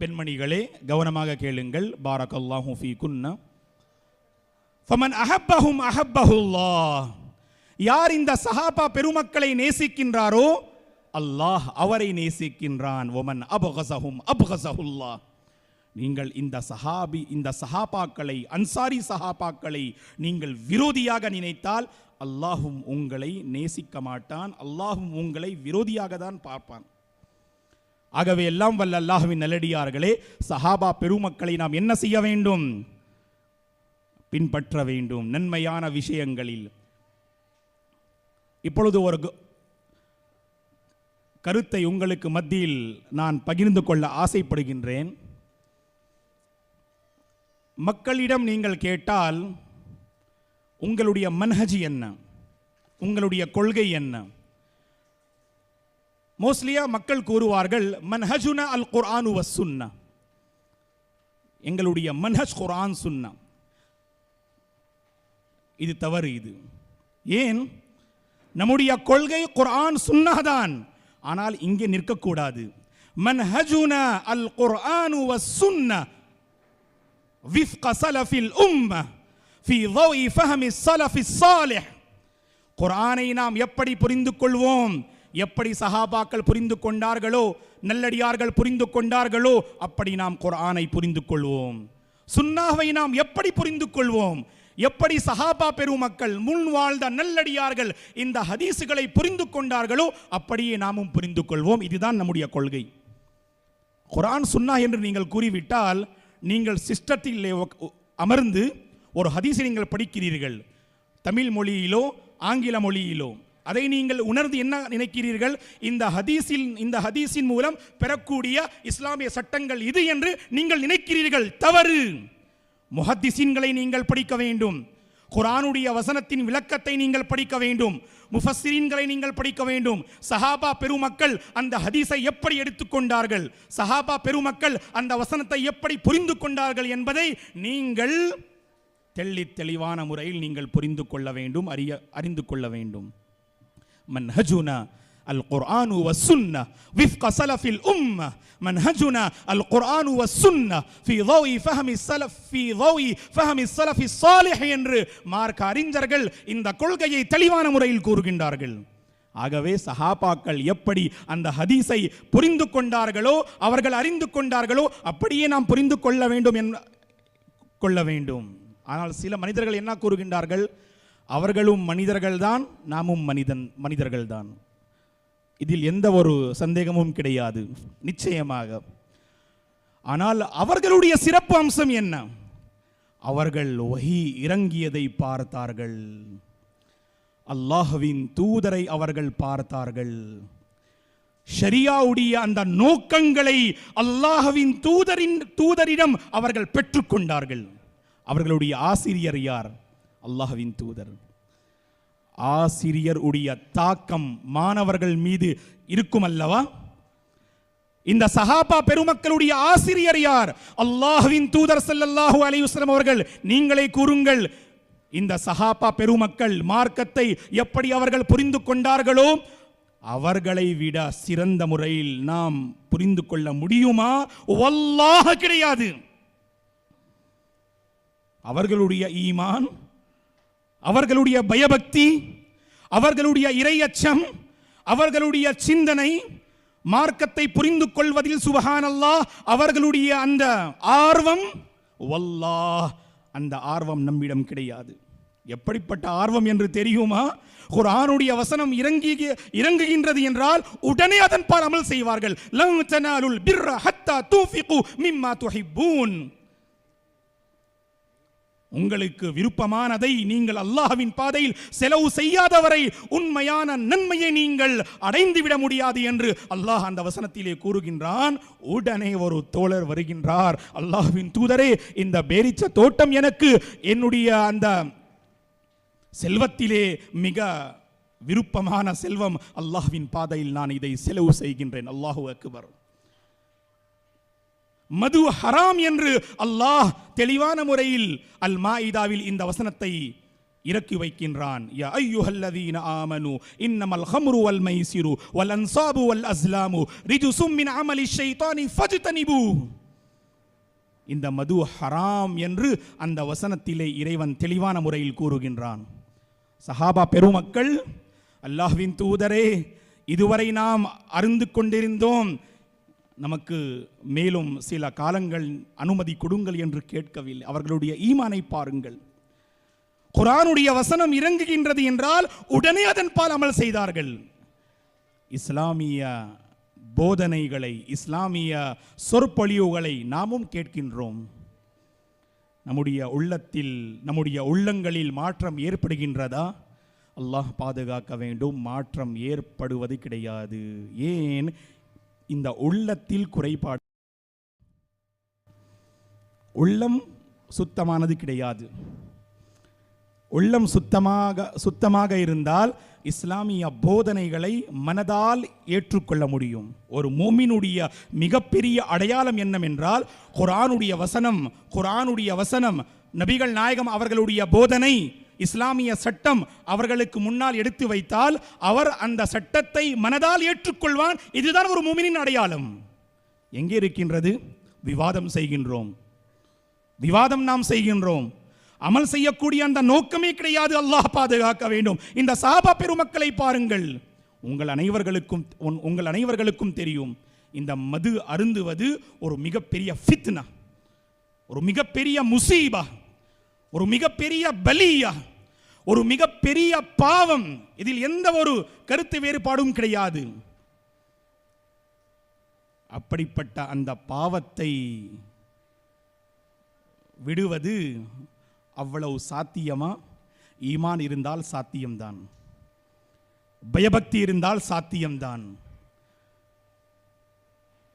பெண்மணிகளே கவனமாக கேளுங்கள். பாரக்கல்லாஹு ஃபீகுன்ன. ஃபமன் அஹப்பஹும் அஹப்பஹுல்லாஹ். யார் இந்த சஹாபா பெருமக்களை நேசிக்கின்றாரோ அல்லாஹ் அவரை நேசிக்கின்றான். வமன் அப்கஸஹும் அப்கஸஹுல்லாஹ். நீங்கள் இந்த சஹாபாக்களை, அன்சாரி சஹாபாக்களை நீங்கள் விரோதியாக நினைத்தால் அல்லாஹும் உங்களை நேசிக்க மாட்டான். அல்லாஹும் உங்களை விரோதியாக தான் பார்ப்பான். ஆகவே எல்லாம் வல்ல அல்லாஹ்வின் நல்லடியார்களே, சஹாபா பெருமக்களை நாம் என்ன செய்ய வேண்டும்? பின்பற்ற வேண்டும் நன்மையான விஷயங்களில். இப்பொழுது ஒரு கருத்தை உங்களுக்கு மத்தியில் நான் பகிர்ந்து கொள்ள ஆசைப்படுகின்றேன். மக்களிடம் நீங்கள் கேட்டால் உங்களுடைய மன்ஹஜ் என்ன, உங்களுடைய கொள்கை என்ன? மோஸ்ட்லியா மக்கள் கூறுவார்கள், மன்ஹஜுனா அல் குர்ஆனு வஸ் சுன்னா. எங்களுடைய மன்ஹஜ் குர்ஆன் சுன்னா. இது தவறு. இது ஏன்? நம்முடைய கொள்கை குர்ஆன் சுன்னா தான். ஆனால் இங்கே நிற்கக்கூடாது. மன்ஹஜுனா அல் குர்ஆனு வஸ் சுன்னா விஃப்க ஸலஃபில் உம்ம ஃபீ ضوء فهم السلف الصالح. குர்ஆனை நாம் எப்படி புரிந்து கொள்வோம்? எப்படி சஹாபாக்கள் புரிந்து கொண்டார்களோ, நல்லடியார்கள் புரிந்து கொண்டார்களோ அப்படி நாம் குர்ஆனை புரிந்து கொள்வோம். சுன்னாவை நாம் எப்படி புரிந்து கொள்வோம்? எப்படி சஹாபா பெருமக்கள், முன் வாழ்ந்த நல்லடியார்கள் இந்த ஹதீசுகளை புரிந்து கொண்டார்களோ அப்படியே நாமும் புரிந்து கொள்வோம். இதுதான் நம்முடைய கொள்கை. குர்ஆன் சுன்னா என்று நீங்கள் கூறிவிட்டால், நீங்கள் சிஸ்டத்தில் அமர்ந்து ஒரு ஹதீஸை நீங்கள் படிக்கிறீர்கள், தமிழ் மொழியிலோ ஆங்கில மொழியிலோ. அதை நீங்கள் உணர்ந்து என்ன நினைக்கிறீர்கள்? இந்த ஹதீஸின் மூலம் பெறக்கூடிய இஸ்லாமிய சட்டங்கள் இது என்று நீங்கள் நினைக்கிறீர்கள். தவறு. முஹத்திஸீன்களை நீங்கள் படிக்க வேண்டும். குர்ஆனுடைய வசனத்தின் விளக்கத்தை நீங்கள் படிக்க வேண்டும். முஃபஸ்ஸிரீன்களை நீங்கள் படிக்க வேண்டும். சஹாபா பெருமக்கள் அந்த ஹதீஸை எப்படி எடுத்துக்கொண்டார்கள், சஹாபா பெருமக்கள் அந்த வசனத்தை எப்படி புரிந்து கொண்டார்கள் என்பதை நீங்கள் தெளிவான முறையில் நீங்கள் புரிந்து கொள்ள வேண்டும், அறிந்து கொள்ள வேண்டும். மன்ஹஜுனா அல் குர்ஆனு வஸ் சுன்னா விஃப்க ஸலஃபில் உம்ம. மன்ஹஜுனா அல் குர்ஆனு வஸ் சுன்னா ஃபீ ضوء فهم السلف في ضوء فهم السلف الصالح என்று மார்க்க அறிஞர்கள் இந்த கொள்கையை தெளிவான முறையில் கூறுகின்றார்கள். ஆகவே சஹாபாக்கள் எப்படி அந்த ஹதீஸை புரிந்து கொண்டார்களோ, அவர்கள் அறிந்து கொண்டார்களோ அப்படியே நாம் புரிந்து கொள்ள வேண்டும். ஆனால் சில மனிதர்கள் என்ன கூறுகின்றார்கள்? அவர்களும் மனிதர்கள்தான், நாமும் மனிதர்கள்தான். இதில் எந்த ஒரு சந்தேகமும் கிடையாது, நிச்சயமாக. ஆனால் அவர்களுடைய சிறப்பு அம்சம் என்ன? அவர்கள் வஹி இறங்கியதை பார்த்தார்கள், அல்லாஹ்வின் தூதரை அவர்கள் பார்த்தார்கள், ஷரியாவுடைய அந்த நோக்கங்களை அல்லாஹ்வின் தூதரிடம் அவர்கள் பெற்றுக்கொண்டார்கள். அவர்களுடைய ஆசிரியர் யார்? அல்லாஹ்வின் தூதர். ஆசிரியர் உடைய தாக்கம் மாணவர்கள் மீது இருக்கும் அல்லவா? இந்த சஹாபா பெருமக்களுடைய ஆசிரியர் யார்? அல்லாஹ்வின் தூதர் ஸல்லல்லாஹு அலைஹி வஸல்லம் அவர்கள். நீங்களே கூறுங்கள், இந்த சஹாபா பெருமக்கள் மார்க்கத்தை எப்படி அவர்கள் புரிந்து கொண்டார்களோ அவர்களை விட சிறந்த முறையில் நாம் புரிந்து கொள்ள முடியுமா? வல்லாஹ் கிடையாது. அவர்களுடைய ஈமான், அவர்களுடைய பயபக்தி, அவர்களுடைய இறையச்சம், அவர்களுடைய சிந்தனை, மார்க்கத்தை புரிந்து கொள்வதில் சுப்ஹானல்லாஹ் அவர்களுடைய அந்த ஆர்வம், வல்லாஹ் அந்த ஆர்வம் நம்மிடம் கிடையாது. எப்படிப்பட்ட ஆர்வம் என்று தெரியுமா? குர்ஆனுடைய வசனம் இறங்குகின்றது என்றால் உடனே அதன் பால் அமல் செய்வார்கள். லன் தனாலுல் பிர்ர ஹத்தா துன்ஃபிகு மிம்மா துஹிப்பூன். உங்களுக்கு விருப்பமானதை நீங்கள் அல்லாஹ்வின் பாதையில் செலவு செய்யாதவரை உண்மையான நன்மையை நீங்கள் அடைந்துவிட முடியாது என்று அல்லாஹ் அந்த வசனத்திலே கூறுகின்றான். உடனே ஒரு தோழர் வருகின்றார், அல்லாஹ்வின் தூதரே, இந்த பேரிச்ச தோட்டம் எனக்கு என்னுடைய அந்த செல்வத்திலே மிக விருப்பமான செல்வம், அல்லாஹ்வின் பாதையில் நான் இதை செலவு செய்கின்றேன். அல்லாஹு அக்பர். மது ஹராம் என்று அல்லாஹ் தெளிவான முறையில் அல் மாயிதாவில் இந்த வசனத்தை இறக்கி வைக்கின்றான். யா அய்யுஹல்லதீன ஆமனு இன்னமல் ஹம்ரு வல் மைசிரு வல் அன்சாபு வல் அஸ்லாமு ரிஜுசும் மின் அமலி ஷைத்தானி ஃபஜ்தனிபு. இந்த மது ஹராம் என்று அந்த வசனத்திலே இறைவன் தெளிவான முறையில் கூறுகின்றான். சஹாபா பெருமக்கள், அல்லாஹ்வின் தூதரே, இதுவரை நாம் அருந்து கொண்டிருந்தோம், நமக்கு மேலும் சில காலங்கள் அனுமதி கொடுங்கள் என்று கேட்கவில்லை. அவர்களுடைய ஈமானை பாருங்கள். குர்ஆனுடைய வசனம் இறங்குகின்றது என்றால் உடனே அதன் பால் அமல் செய்தார்கள். இஸ்லாமிய போதனைகளை, இஸ்லாமிய சொற்பொழிவுகளை நாமும் கேட்கின்றோம். நம்முடைய உள்ளத்தில், நம்முடைய உள்ளங்களில் மாற்றம் ஏற்படுகின்றதா? அல்லாஹ் பாதுகாக்க வேண்டும். மாற்றம் ஏற்படுவது கிடையாது. ஏன்? இந்த உள்ளத்தில் குறைபாடு. உள்ளம் சுத்தமானது கிடையாது. உள்ளம் சுத்தமாக இருந்தால் இஸ்லாமிய போதனைகளை மனதால் ஏற்றுக்கொள்ள முடியும். ஒரு மூமினுடைய மிகப்பெரிய அடையாளம் என்னவென்றால் குர்ஆனுடைய வசனம், குர்ஆனுடைய வசனம், நபிகள் நாயகம் அவர்களுடைய போதனை, இஸ்லாமிய சட்டம் அவர்களுக்கு முன்னால் எடுத்து வைத்தால் அவர் அந்த சட்டத்தை மனதால் ஏற்றுக்கொள்வான். இதுதான் ஒரு மூமினின் அடையாளம். எங்கே இருக்கின்றது? விவாதம் செய்கின்றோம், விவாதம் நாம் செய்கின்றோம், அமல் செய்யக்கூடிய அந்த நோக்கமே கிடையாது. அல்லாஹ் பாதுகாக்க வேண்டும். இந்த சஹாபா பெருமக்களை பாருங்கள். உங்கள் அனைவர்களுக்கும் தெரியும், இந்த மது அருந்துவது ஒரு மிகப்பெரிய ஃபித்னா, ஒரு மிகப்பெரிய முசீபா, ஒரு மிகப்பெரிய பலியா, ஒரு மிகப்பெரிய பாவம். இதில் எந்த ஒரு கருத்து வேறுபாடும் கிடையாது. அப்படிப்பட்ட அந்த பாவத்தை விடுவது அவ்வளவு சாத்தியமா? ஈமான் இருந்தால் சாத்தியம்தான், பயபக்தி இருந்தால் சாத்தியம்தான்.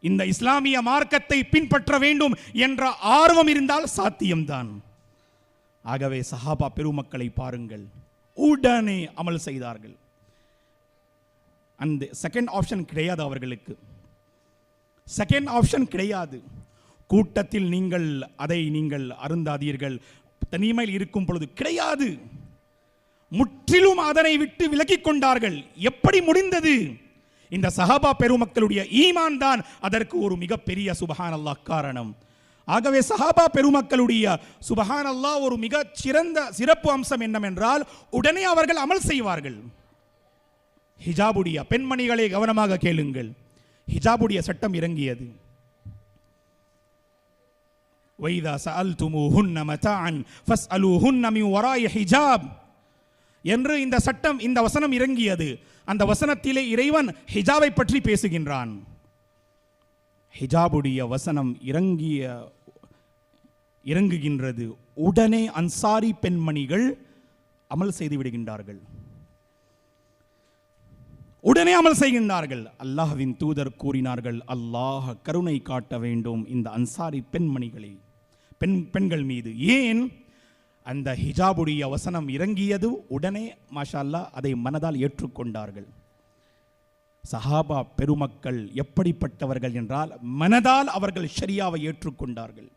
இந்த இஸ்லாமிய மார்க்கத்தை பின்பற்ற வேண்டும் என்ற ஆர்வம் இருந்தால் சாத்தியம்தான். ஆகவே சஹாபா பெருமக்களை பாருங்கள், உடனே அமல் செய்தார்கள். அந்த செகண்ட் ஆப்ஷன் கிடையாது அவர்களுக்கு. செகண்ட் ஆப்ஷன் கிடையாது. கூட்டத்தில் நீங்கள் அருந்தாதீர்கள், தனிமையில் இருக்கும் பொழுது கிடையாது. முற்றிலும் அதனை விட்டு விலகிக் கொண்டார்கள். எப்படி முடிந்தது? இந்த சஹாபா பெருமக்களுடைய ஈமான் தான் அதற்கு ஒரு மிகப்பெரிய சுப்ஹானல்லாஹ் காரணம். ஆகவே சஹாபா பெருமக்களுடைய சுப்ஹானல்லாஹ் ஒரு மிக சிறப்பு அம்சம் என்னவென்றால் உடனே அவர்கள் அமல் செய்வார்கள். ஹிஜாபுடைய பெண்மணிகளை கவனமாக கேளுங்கள். ஹிஜாபுடைய சட்டம் இறங்கியது. وَإِذَا سَأَلْتُمُوهُنَّ مَتَاعًا فَاسْأَلُوهُنَّ مِنْ وَرَاءِ حِجَابٍ. என்று இந்த வசனம் இறங்கியது. அந்த வசனத்திலே இறைவன் ஹிஜாபை பற்றி பேசுகின்றான். ஹிஜாபுடைய வசனம் இறங்குகின்றது. உடனே அன்சாரி பெண்மணிகள் அமல் செய்து விடுகின்றார்கள். உடனே அமல் செய்கின்றார்கள். அல்லாஹ்வின் தூதர் கூறினார்கள், அல்லாஹ் கருணை காட்ட வேண்டும் இந்த அன்சாரி பெண்கள் மீது. ஏன்? அந்த ஹிஜாபுடைய வசனம் இறங்கியது. உடனே மாஷா அல்லாஹ் அதை மனதால் ஏற்றுக்கொண்டார்கள். சஹாபா பெருமக்கள் எப்படிப்பட்டவர்கள் என்றால், மனதால் அவர்கள் ஷரியாவை ஏற்றுக்கொண்டார்கள்,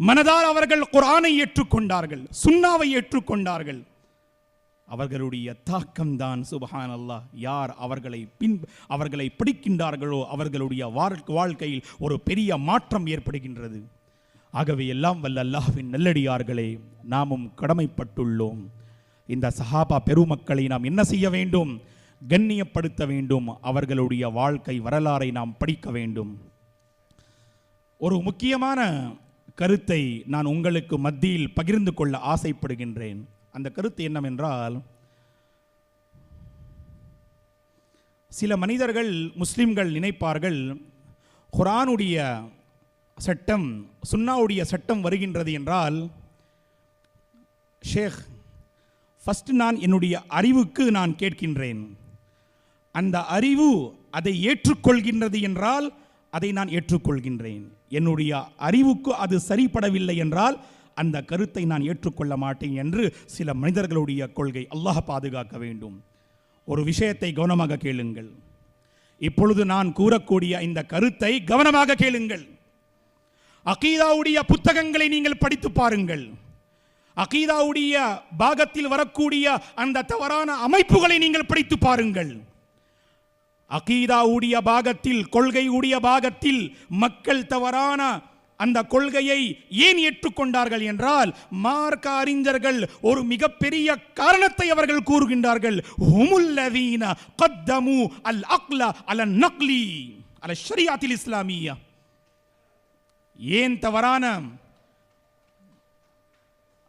மனதால் அவர்கள் குர்ஆனை ஏற்றுக்கொண்டார்கள், சுன்னாவை ஏற்றுக்கொண்டார்கள். அவர்களுடைய தாக்கம்தான் சுப்ஹானல்லாஹ், யார் அவர்களை பிடிக்கின்றார்களோ அவர்களுடைய வாழ்க்கையில் ஒரு பெரிய மாற்றம் ஏற்படுகின்றது. ஆகவே எல்லாம் வல்ல அல்லாஹ்வின் நல்லடியார்களே, நாமும் கடமைப்பட்டுள்ளோம். இந்த சஹாபா பெருமக்களை நாம் என்ன செய்ய வேண்டும்? கண்ணியப்படுத்த வேண்டும். அவர்களுடைய வாழ்க்கை வரலாறை நாம் படிக்க வேண்டும். ஒரு முக்கியமான கருத்தை நான் உங்களுக்கு மத்தியில் பகிர்ந்து கொள்ள ஆசைப்படுகின்றேன். அந்த கருத்து என்னவென்றால், சில மனிதர்கள், முஸ்லிம்கள் நினைப்பார்கள், குர்ஆனுடைய சட்டம், சுன்னாவுடைய சட்டம் வருகின்றது என்றால், ஷேக் ஃபர்ஸ்ட் நான் என்னுடைய அறிவுக்கு நான் கேட்கின்றேன், அந்த அறிவு அதை ஏற்றுக்கொள்கின்றது என்றால் அதை நான் ஏற்றுக்கொள்கின்றேன். என்னுடைய அறிவுக்கு அது சரிப்படவில்லை என்றால் அந்த கருத்தை நான் ஏற்றுக்கொள்ள மாட்டேன் என்று சில மனிதர்களுடைய கொள்கை. அல்லாஹ் பாதுகாக்க வேண்டும். ஒரு விஷயத்தை கவனமாக கேளுங்கள். இப்பொழுது நான் கூறக்கூடிய இந்த கருத்தை கவனமாக கேளுங்கள். அகீதாவுடைய புத்தகங்களை நீங்கள் படித்து பாருங்கள். அகீதாவுடைய பாகத்தில் வரக்கூடிய அந்த தவறான அமைப்புகளை நீங்கள் படித்து பாருங்கள். அகீதாவுடைய பாகத்தில், கொள்கையுடைய பாகத்தில் மக்கள் தவறான அந்த கொள்கையை ஏன் ஏற்றுக்கொண்டார்கள் என்றால், மார்க்க அறிஞர்கள் ஒரு மிகப்பெரிய காரணத்தை அவர்கள் கூறுகின்றார்கள். ஹுமுல்லதீன கத்தமு அல் அக்ல அல நக்லி அல ஷரியாத்தில் இஸ்லாமியா. ஏன் தவறான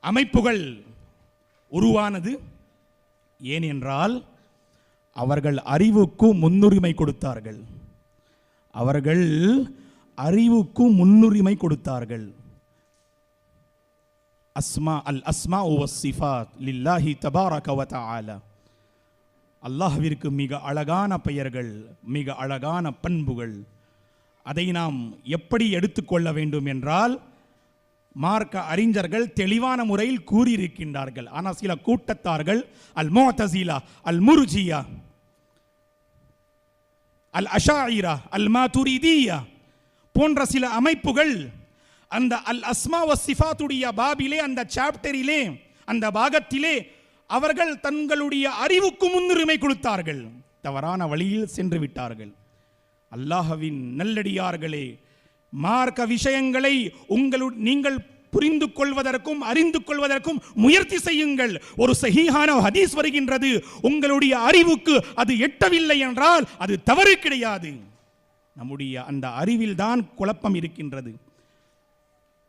அமைப்புகள் உருவானது? ஏன் என்றால் அவர்கள் அறிவுக்கு முன்னுரிமை கொடுத்தார்கள். அவர்கள் அறிவுக்கு முன்னுரிமை கொடுத்தார்கள். அஸ்மா வஸ்ஸிஃபாத் லில்லாஹி தபாரக வ தஆலா. அல்லாஹ்விற்கு மிக அழகான பெயர்கள், மிக அழகான பண்புகள். அதை நாம் எப்படி எடுத்துக்கொள்ள வேண்டும் என்றால், மார்க்க அறிஞர்கள் தெளிவான முறையில் கூறியிருக்கின்றார்கள். ஆனால் சில கூட்டத்தார்கள், அல் முஅ்தஸிலா, அல் முர்ஜியா, அல் அஷாயிரா, அல் மாதுரிதியா போன்ற சில அமைப்புகள் அந்த அல் அஸ்மா வ சிஃபாத்துடைய பாபிலே, அந்த சாப்டரிலே, அந்த பாகத்திலே அவர்கள் தங்களுடைய அறிவுக்கு முன்னுரிமை கொடுத்தார்கள். தவறான வழியில் சென்று விட்டார்கள். அல்லாஹ்வின் நல்லடியார்களே, மார்க்க விஷயங்களை நீங்கள் புரிந்து கொள்வதற்கும் அறிந்து கொள்வதற்கும் முயற்சி செய்யுங்கள். ஒரு சஹீஹான ஹதீஸ் வருகின்றது, உங்களுடைய அறிவுக்கு அது எட்டவில்லை என்றால் அது தவறு கிடையாது. நம்முடைய அந்த அறிவில் தான் குழப்பம் இருக்கின்றது.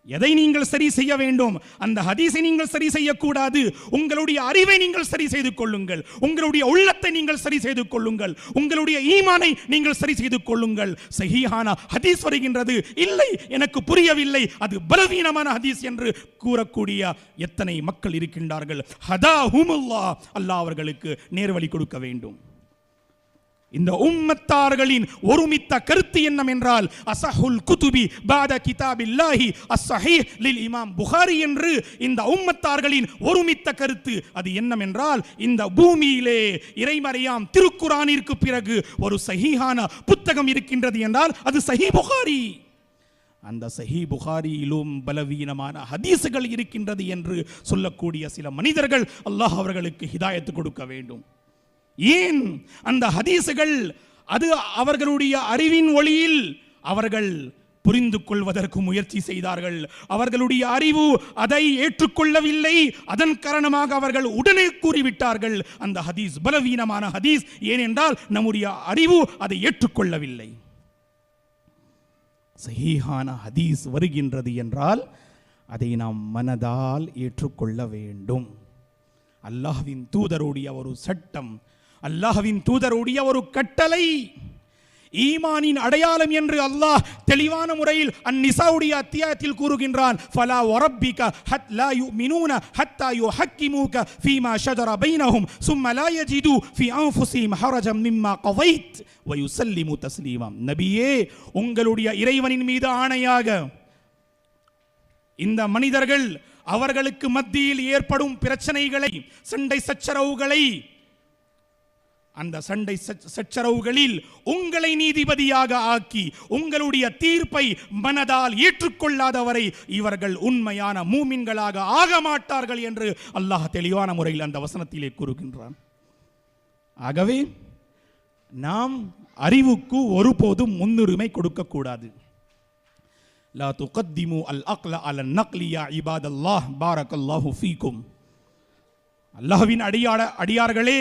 எதை நீங்கள் சரி செய்ய வேண்டும்? அந்த ஹதீஸை நீங்கள் சரி செய்யக்கூடாது. உங்களுடைய அறிவை நீங்கள் சரி செய்து கொள்ளுங்கள். உங்களுடைய உள்ளத்தை நீங்கள் சரி செய்து கொள்ளுங்கள். உங்களுடைய ஈமானை நீங்கள் சரி செய்து கொள்ளுங்கள். சஹீஹான ஹதீஸ் வருகின்றது, இல்லை எனக்கு புரியவில்லை, அது பலவீனமான ஹதீஸ் என்று கூறக்கூடிய எத்தனை மக்கள் இருக்கின்றார்கள். ஹதாஹுமுல்லாஹ், அல்லாஹ் அவர்களுக்கு நேர்வழி கொடுக்க வேண்டும். இந்த உம்மத்தார்களின் ஒருமித்த கருத்து என்னவென்றால், அஸஹுல் குதுபி பாத கிதாபில்லாஹி அஸ்ஸஹீஹ் லில் இமாம் புகாரி என்று இந்த உம்மத்தார்களின் ஒருமித்த கருத்து. அது என்னவென்றால், இந்த பூமியிலே இறைமறையாம் திருக்குர்ஆனிற்கு பிறகு ஒரு சஹீஹான புத்தகம் இருக்கின்றது என்றால் அது சஹீஹ் புகாரி. அந்த சஹீஹ் புகாரியிலும் பலவீனமான ஹதீசுகள் இருக்கின்றது என்று சொல்லக்கூடிய சில மனிதர்கள், அல்லாஹ் அவர்களுக்கு ஹிதாயத்து கொடுக்க வேண்டும். ஏன் அந்த ஹதீசுகள் அது அவர்களுடைய அறிவின் ஒளியில் அவர்கள் புரிந்து கொள்வதற்கு முயற்சி செய்தார்கள். அவர்களுடைய அறிவு அதை ஏற்றுக்கொள்ளவில்லை. அதன் காரணமாக அவர்கள் உடனே கூறிவிட்டார்கள், அந்த ஹதீஸ் பலவீனமான ஹதீஸ். ஏனென்றால் நம்முடைய அறிவு அதை ஏற்றுக்கொள்ளவில்லை. சஹீஹான ஹதீஸ் வருகின்றது என்றால் அதை நாம் மனதால் ஏற்றுக்கொள்ள வேண்டும். அல்லாஹ்வின் தூதருடைய ஒரு சட்டம், அல்லாஹ்வின் தூதருடைய ஒரு கட்டளை. ஈமானின் அடையாளம் என்று அல்லாஹ் தெளிவான முறையில் அந்நிசாவுடைய அத்தியாயத்தில் கூறுகின்றான். ஃபலா வரப்பிக ஹத் லா யுமினூன ஹத்தா யுஹக்கிமூக ஃபீமா ஷஜர பைனஹும் சும்ம லா யஜிது ஃபீ அன்ஃபுஸிஹிம் ஹரஜம் மிம்மா கதைத் வ யுஸல்லிமு தஸ்லீமா. நபியே, உங்களுடைய இறைவனின் மீது ஆணையாக, இந்த மனிதர்கள் அவர்களுக்கு மத்தியில் ஏற்படும் பிரச்சனைகளை, சண்டை சச்சரவுகளை, அந்த சண்டை சச்சரவுகளில் உங்களை நீதிபதியாக ஆக்கி உங்களுடைய தீர்ப்பை மனதால் ஏற்றுக்கொள்ளாதவரை இவர்கள் உண்மையான மூமின்களாக ஆக மாட்டார்கள் என்று அல்லாஹ் தெளிவான முறையில் அந்த வசனத்திலே கூறுகின்றான். ஆகவே நாம் அறிவுக்கு ஒருபோதும் முன்னுரிமை கொடுக்கக்கூடாது. லா துகத்திமு அல் அக்ல அலன் நக்லி யா இபாதல்லாஹ் பாரக்கல்லாஹு ஃபீக்கும். அல்லாஹ்வின் அடியார்களே,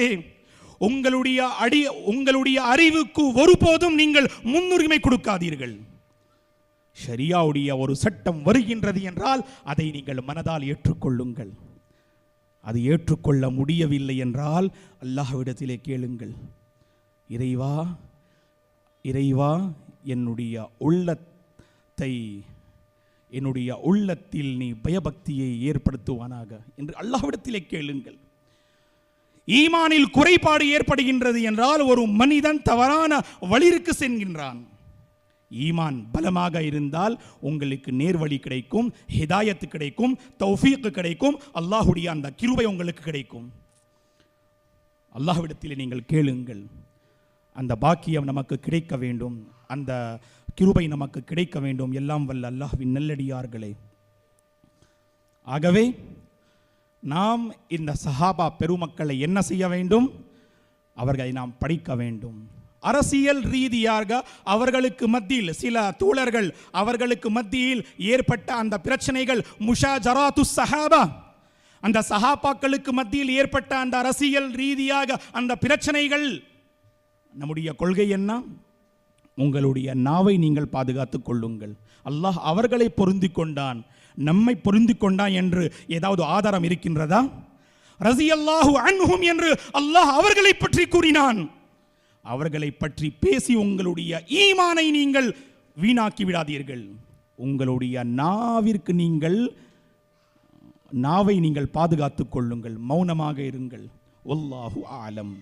உங்களுடைய அறிவுக்கு ஒருபோதும் நீங்கள் முன்னுரிமை கொடுக்காதீர்கள். ஷரியாவுடைய ஒரு சட்டம் வருகின்றது என்றால் அதை நீங்கள் மனதால் ஏற்றுக்கொள்ளுங்கள். அது ஏற்றுக்கொள்ள முடியவில்லை என்றால் அல்லாஹ்விடத்திலே கேளுங்கள். இறைவா, இறைவா, என்னுடைய உள்ளத்தில் நீ பயபக்தியை ஏற்படுத்துவானாக என்று அல்லாஹ்விடத்திலே கேளுங்கள். ஈமானில் குறைபாடு ஏற்படுகின்றது என்றால் ஒரு மனிதன் தவறான வழிக்கு செல்கின்றான். ஈமான் பலமாக இருந்தால் உங்களுக்கு நேர்வழி கிடைக்கும், ஹிதாயத்து கிடைக்கும், தௌஃபீக் கிடைக்கும், அல்லாஹ்வுடைய அந்த கிருபை உங்களுக்கு கிடைக்கும். அல்லாஹ்விடத்தில் நீங்கள் கேளுங்கள். அந்த பாக்கியம் நமக்கு கிடைக்க வேண்டும், அந்த கிருபை நமக்கு கிடைக்க வேண்டும். எல்லாம் வல்ல அல்லாஹ்வின் நல்லடியார்களே, ஆகவே நாம் இந்த சஹாபா பெருமக்களை என்ன செய்ய வேண்டும்? அவர்களை நாம் படிக்க வேண்டும். அரசியல் ரீதியாக அவர்களுக்கு மத்தியில் சில தோழர்கள், அவர்களுக்கு மத்தியில் ஏற்பட்ட அந்த பிரச்சனைகள், முஷாஜராத்து சஹாபா, அந்த சஹாபாக்களுக்கு மத்தியில் ஏற்பட்ட அந்த அரசியல் ரீதியாக அந்த பிரச்சனைகள், நம்முடைய கொள்கை என்ன? உங்களுடைய நாவை நீங்கள் பாதுகாத்துக் கொள்ளுங்கள். அல்லாஹ் அவர்களை பொருந்தி கொண்டான், நம்மை பொருந்தி கொண்டான் என்று ஏதாவது ஆதாரம் இருக்கின்றதா? ரஸியல்லாஹு அன்ஹும் என்று அல்லாஹ் அவர்களை பற்றி கூறினான். அவர்களை பற்றி பேசி உங்களுடைய ஈமானை நீங்கள் வீணாக்கி விடாதீர்கள். உங்களுடைய நாவை நீங்கள் பாதுகாத்துக் கொள்ளுங்கள், மௌனமாக இருங்கள். வல்லாஹு ஆலம்.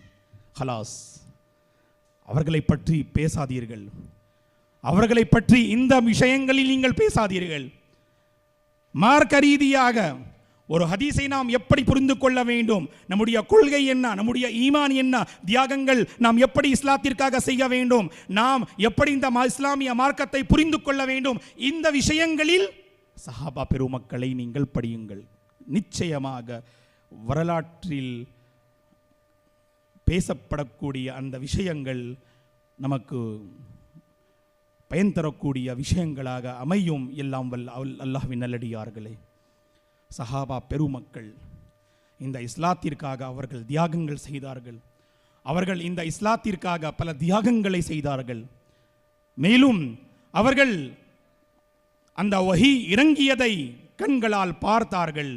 ஹலாஸ். அவர்களை பற்றி பேசாதீர்கள், அவர்களை பற்றி இந்த விஷயங்களில் நீங்கள் பேசாதீர்கள். மார்க்க ரீதியாக ஒரு ஹதீஸை நாம் எப்படி புரிந்து கொள்ள வேண்டும்? நம்முடைய கொள்கை என்ன? நம்முடைய ஈமான் என்ன? தியாகங்கள் நாம் எப்படி இஸ்லாத்திற்காக செய்ய வேண்டும்? நாம் எப்படி இந்த இஸ்லாமிய மார்க்கத்தை புரிந்து கொள்ள வேண்டும்? இந்த விஷயங்களில் சஹாபா பெருமக்களை நீங்கள் படியுங்கள். நிச்சயமாக வரலாற்றில் பேசப்படக்கூடிய அந்த விஷயங்கள் நமக்கு பயன் தரக்கூடிய விஷயங்களாக அமையும். எல்லாம் வல்ல அல்லாஹ்வின் நல்லடியார்களே, சஹாபா பெருமக்கள் இந்த இஸ்லாத்திற்காக அவர்கள் தியாகங்கள் செய்தார்கள். அவர்கள் இந்த இஸ்லாத்திற்காக பல தியாகங்களை செய்தார்கள். மேலும் அவர்கள் அந்த வஹி இறங்கியதை கண்களால் பார்த்தார்கள்.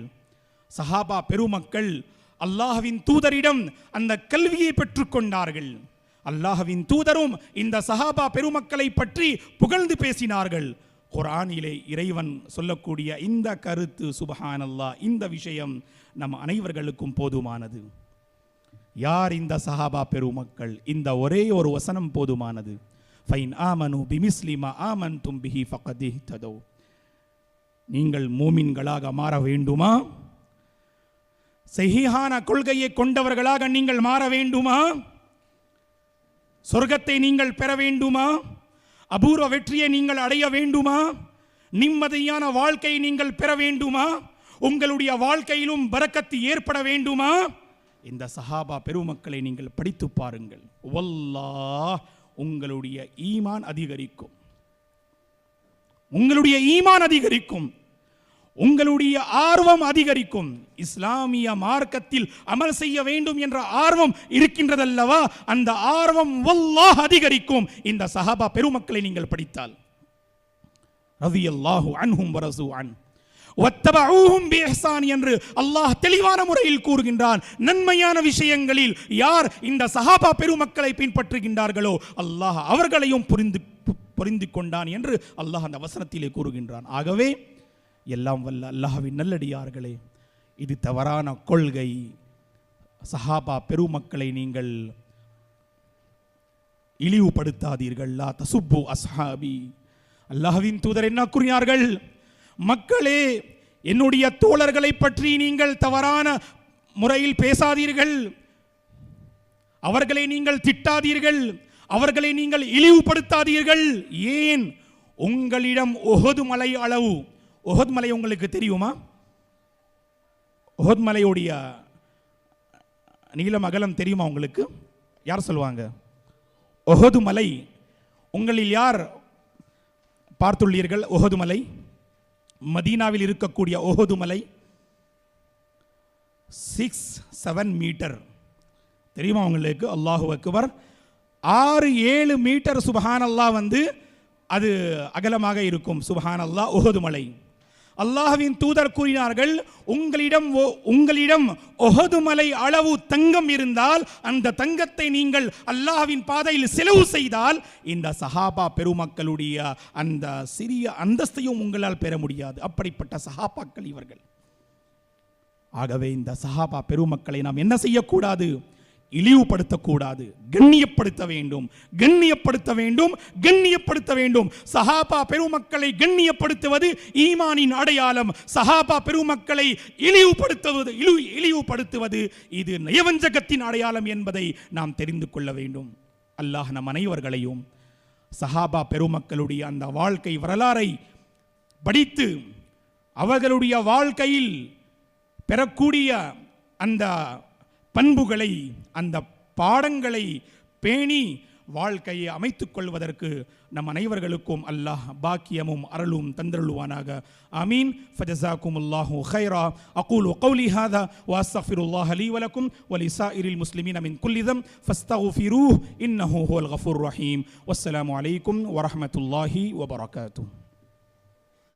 சஹாபா பெருமக்கள் அல்லாஹ்வின் தூதரிடம் அந்த கல்வியை பெற்றுக்கொண்டார்கள். அல்லாஹ்வின் தூதரும் இந்த சஹாபா பெருமக்களை பற்றி புகழ்ந்து பேசினார்கள். குர்ஆனிலே இறைவன் சொல்லக்கூடிய இந்த கருத்து, சுப்ஹானல்லாஹ், இந்த விஷயம் நம் அனைவர்களுக்கும் போதுமானது. யார் இந்த சஹாபா பெருமக்கள்? இந்த ஒரே ஒரு வசனம் போதுமானது. ஃபைன் ஆமனு பிமிஸ்லி மா ஆமன்தும் பிஹி ஃபகத் இஹ்ததௌ. நீங்கள் மூமின்களாக மாற வேண்டுமா? சஹீஹான கொள்கையை கொண்டவர்களாக நீங்கள் மாற வேண்டுமா? சொர்க்கத்தை நீங்கள் பெற வேண்டுமா? அபூர்வ வெற்றியை நீங்கள் அடைய வேண்டுமா? நிம்மதியான வாழ்க்கையை நீங்கள் பெற வேண்டுமா? உங்களுடைய வாழ்க்கையிலும் பரக்கத்து ஏற்பட வேண்டுமா? இந்த சஹாபா பெருமக்களை நீங்கள் படித்து பாருங்கள். வல்லாஹ், உங்களுடைய ஈமான் அதிகரிக்கும், உங்களுடைய ஈமான் அதிகரிக்கும், உங்களுடைய ஆர்வம் அதிகரிக்கும். இஸ்லாமிய மார்க்கத்தில் அமல் செய்ய வேண்டும் என்ற ஆர்வம் இருக்கின்றதல்லவா, அந்த ஆர்வம் வல்லாஹ் அதிகரிக்கும். இந்த சஹாபா பெருமக்களை நீங்கள் படித்தால், ரலியல்லாஹு அன்ஹும் வ ரஸூ அன், வத்தபஊஹும் பிஇஹ்சான் என்று அல்லாஹ் தெளிவான முறையில் கூறுகின்றான். நன்மையான விஷயங்களில் யார் இந்த சஹாபா பெருமக்களை பின்பற்றுகின்றார்களோ அல்லாஹ் அவர்களையும் புரிந்து கொண்டான் என்று அல்லாஹ் அந்த வசனத்திலே கூறுகின்றான். ஆகவே எல்லாம் வல்ல அல்லாஹ்வின் நல்லடியார்களே, இது தவறான கொள்கை. சஹாபா பெருமக்களை நீங்கள் இழிவுபடுத்தாதீர்கள். லா தசுப்பு அஸ்ஹாபி. அல்லாஹ்வின் தூதர் என்ன கூறினார்கள்? மக்களே, என்னுடைய தோழர்களை பற்றி நீங்கள் தவறான முறையில் பேசாதீர்கள், அவர்களை நீங்கள் திட்டாதீர்கள், அவர்களை நீங்கள் இழிவுபடுத்தாதீர்கள். ஏன்? உங்களிடம் உஹது மலை அளவு, உஹது மலை உங்களுக்கு தெரியுமா? உஹது மலையுடைய நீளம் அகலம் தெரியுமா உங்களுக்கு? யார் சொல்லுவாங்க? உஹது மலை உங்களில் யார் பார்த்துள்ளீர்கள்? உஹது மலை, மதீனாவில் இருக்கக்கூடிய உஹது மலை 6-7 மீட்டர் தெரியுமா உங்களுக்கு? அல்லாஹு அக்பர். 6-7 மீட்டர் சுப்ஹானல்லாஹ் அது அகலமாக இருக்கும். சுப்ஹானல்லாஹ். உஹது மலை. அல்லாஹ்வின் தூதர் கூறினார்கள், உங்களிடம் உஹது மலை அளவு தங்கம் இருந்தால் அந்த தங்கத்தை நீங்கள் அல்லாஹ்வின் பாதையில் செலவு செய்தால் இந்த சஹாபா பெருமக்களுடைய அந்த சிறிய அந்தஸ்தையும் உங்களால் பெற முடியாது. அப்படிப்பட்ட சஹாபாக்கள் இவர்கள். ஆகவே இந்த சஹாபா பெருமக்களை நாம் என்ன செய்யக்கூடாது? இழிவுபடுத்தக்கூடாது. கண்ணியப்படுத்த வேண்டும், கண்ணியப்படுத்த வேண்டும், கண்ணியப்படுத்த வேண்டும். சஹாபா பெருமக்களை கண்ணியப்படுத்துவது ஈமானின் அடையாளம். சஹாபா பெருமக்களை இழிவுபடுத்துவது இது நயவஞ்சகத்தின் அடையாளம் என்பதை நாம் தெரிந்து கொள்ள வேண்டும். அல்லாஹ் நம் அனைவர்களையும் சஹாபா பெருமக்களுடைய அந்த வாழ்க்கை வரலாறை படித்து அவர்களுடைய வாழ்க்கையில் பெறக்கூடிய அந்த பண்புகளை, அந்த பாடங்களை பேணி வாழ்க்கையை அமைத்துக் கொள்வதற்கு நம் அனைவர்களுக்கும் அல்லாஹ் பாக்கியமும் அருளும் தந்தருள்வானாக. ஆமீன். ஃபஜஸாக்குமுல்லாஹு கைரா. அகூலு கௌலி ஹாதா வ அஸ்தக்ஃபிருல்லாஹ லீ வ லக்கும் வ லிஸாயிரில் முஸ்லிமீன மின் குல்லி தம் ஃபஸ்தக்ஃபிரூஹு இன்னஹு ஹுவல் கஃபூர் ரஹீம். வஸ்ஸலாமு அலைக்கும் வ ரஹ்மத்துல்லாஹி வ பரகாத்துஹு.